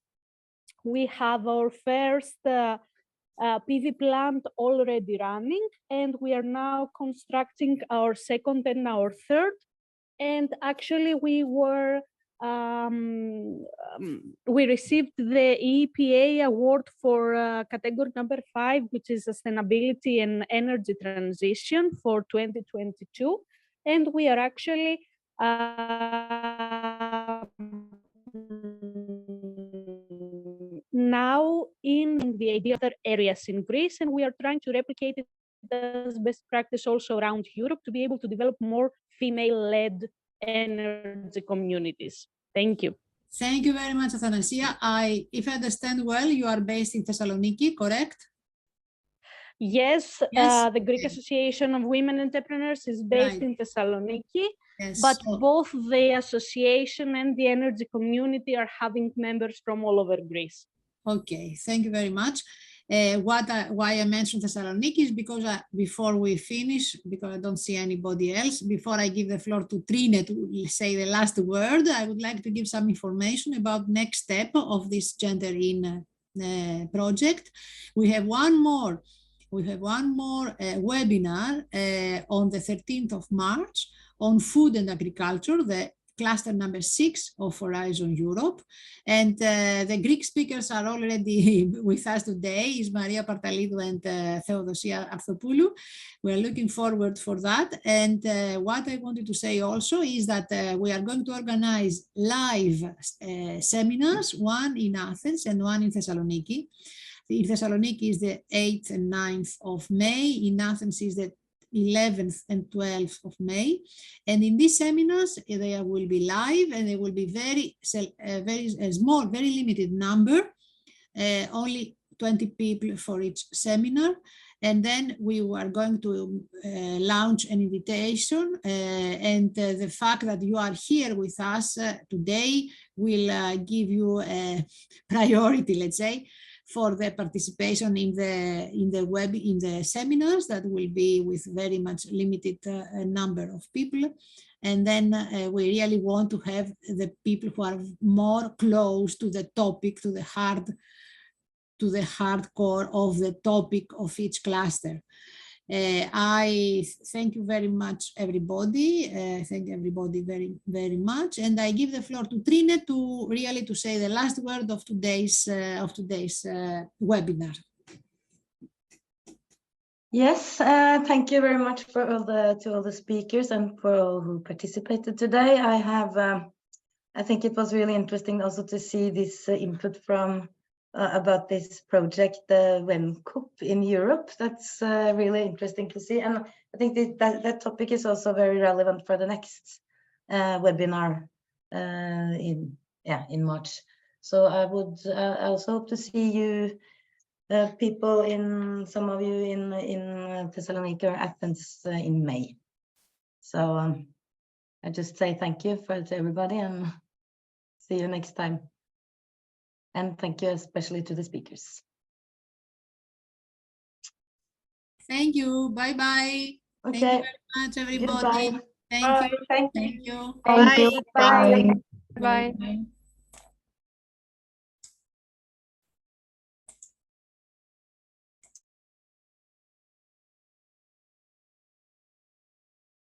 We have our first PV plant already running, and we are now constructing our second and our third. And actually we received the EPA award for category number 5, which is sustainability and energy transition for 2022. And we are actually now in the idea of other areas in Greece, and we are trying to replicate it as best practice also around Europe to be able to develop more female-led energy communities. Thank you. Thank you very much, Athanasia. If I understand well, you are based in Thessaloniki, correct? Yes, Yes. the Greek Association of Women Entrepreneurs is based in Thessaloniki, but both the association and the energy community are having members from all over Greece. Okay, thank you very much. Why I mentioned Thessaloniki is because before we finish, because I don't see anybody else, before I give the floor to Trine to say the last word, I would like to give some information about next step of this Gender In project. We have one more webinar on the 13th of March on food and agriculture, the cluster number 6 of Horizon Europe. And the Greek speakers are already with us today, is Maria Partalidou and Theodosia Arthopoulou. We're looking forward for that. And what I wanted to say also is that we are going to organize live seminars, one in Athens and one in Thessaloniki. In Thessaloniki is the 8th and 9th of May. In Athens is the 11th and 12th of May. And in these seminars, they will be live and they will be very small, very limited number, only 20 people for each seminar. And then we are going to launch an invitation, and the fact that you are here with us today will give you a priority, let's say, for the participation in the seminars that will be with very much limited number of people. And then we really want to have the people who are more close to the topic, to the hardcore of the topic of each cluster. I thank you very much, everybody. Thank everybody very, very much. And I give the floor to Trine to really say the last word of today's webinar. Yes, thank you very much for to all the speakers and for all who participated today. I think it was really interesting also to see this input from about this project, the ΕΛ.Ε.ΓΥ.Π in Europe. That's really interesting to see. And I think that topic is also very relevant for the next webinar in March. So I would also hope to see you people some of you in Thessaloniki or Athens in May. So I just say thank you to everybody and see you next time. And thank you especially to the speakers. Thank you. Bye-bye. Okay. Thank you very much, everybody. Goodbye. Thank you. Thank you. Thank you. Thank you. Bye. Bye. Bye.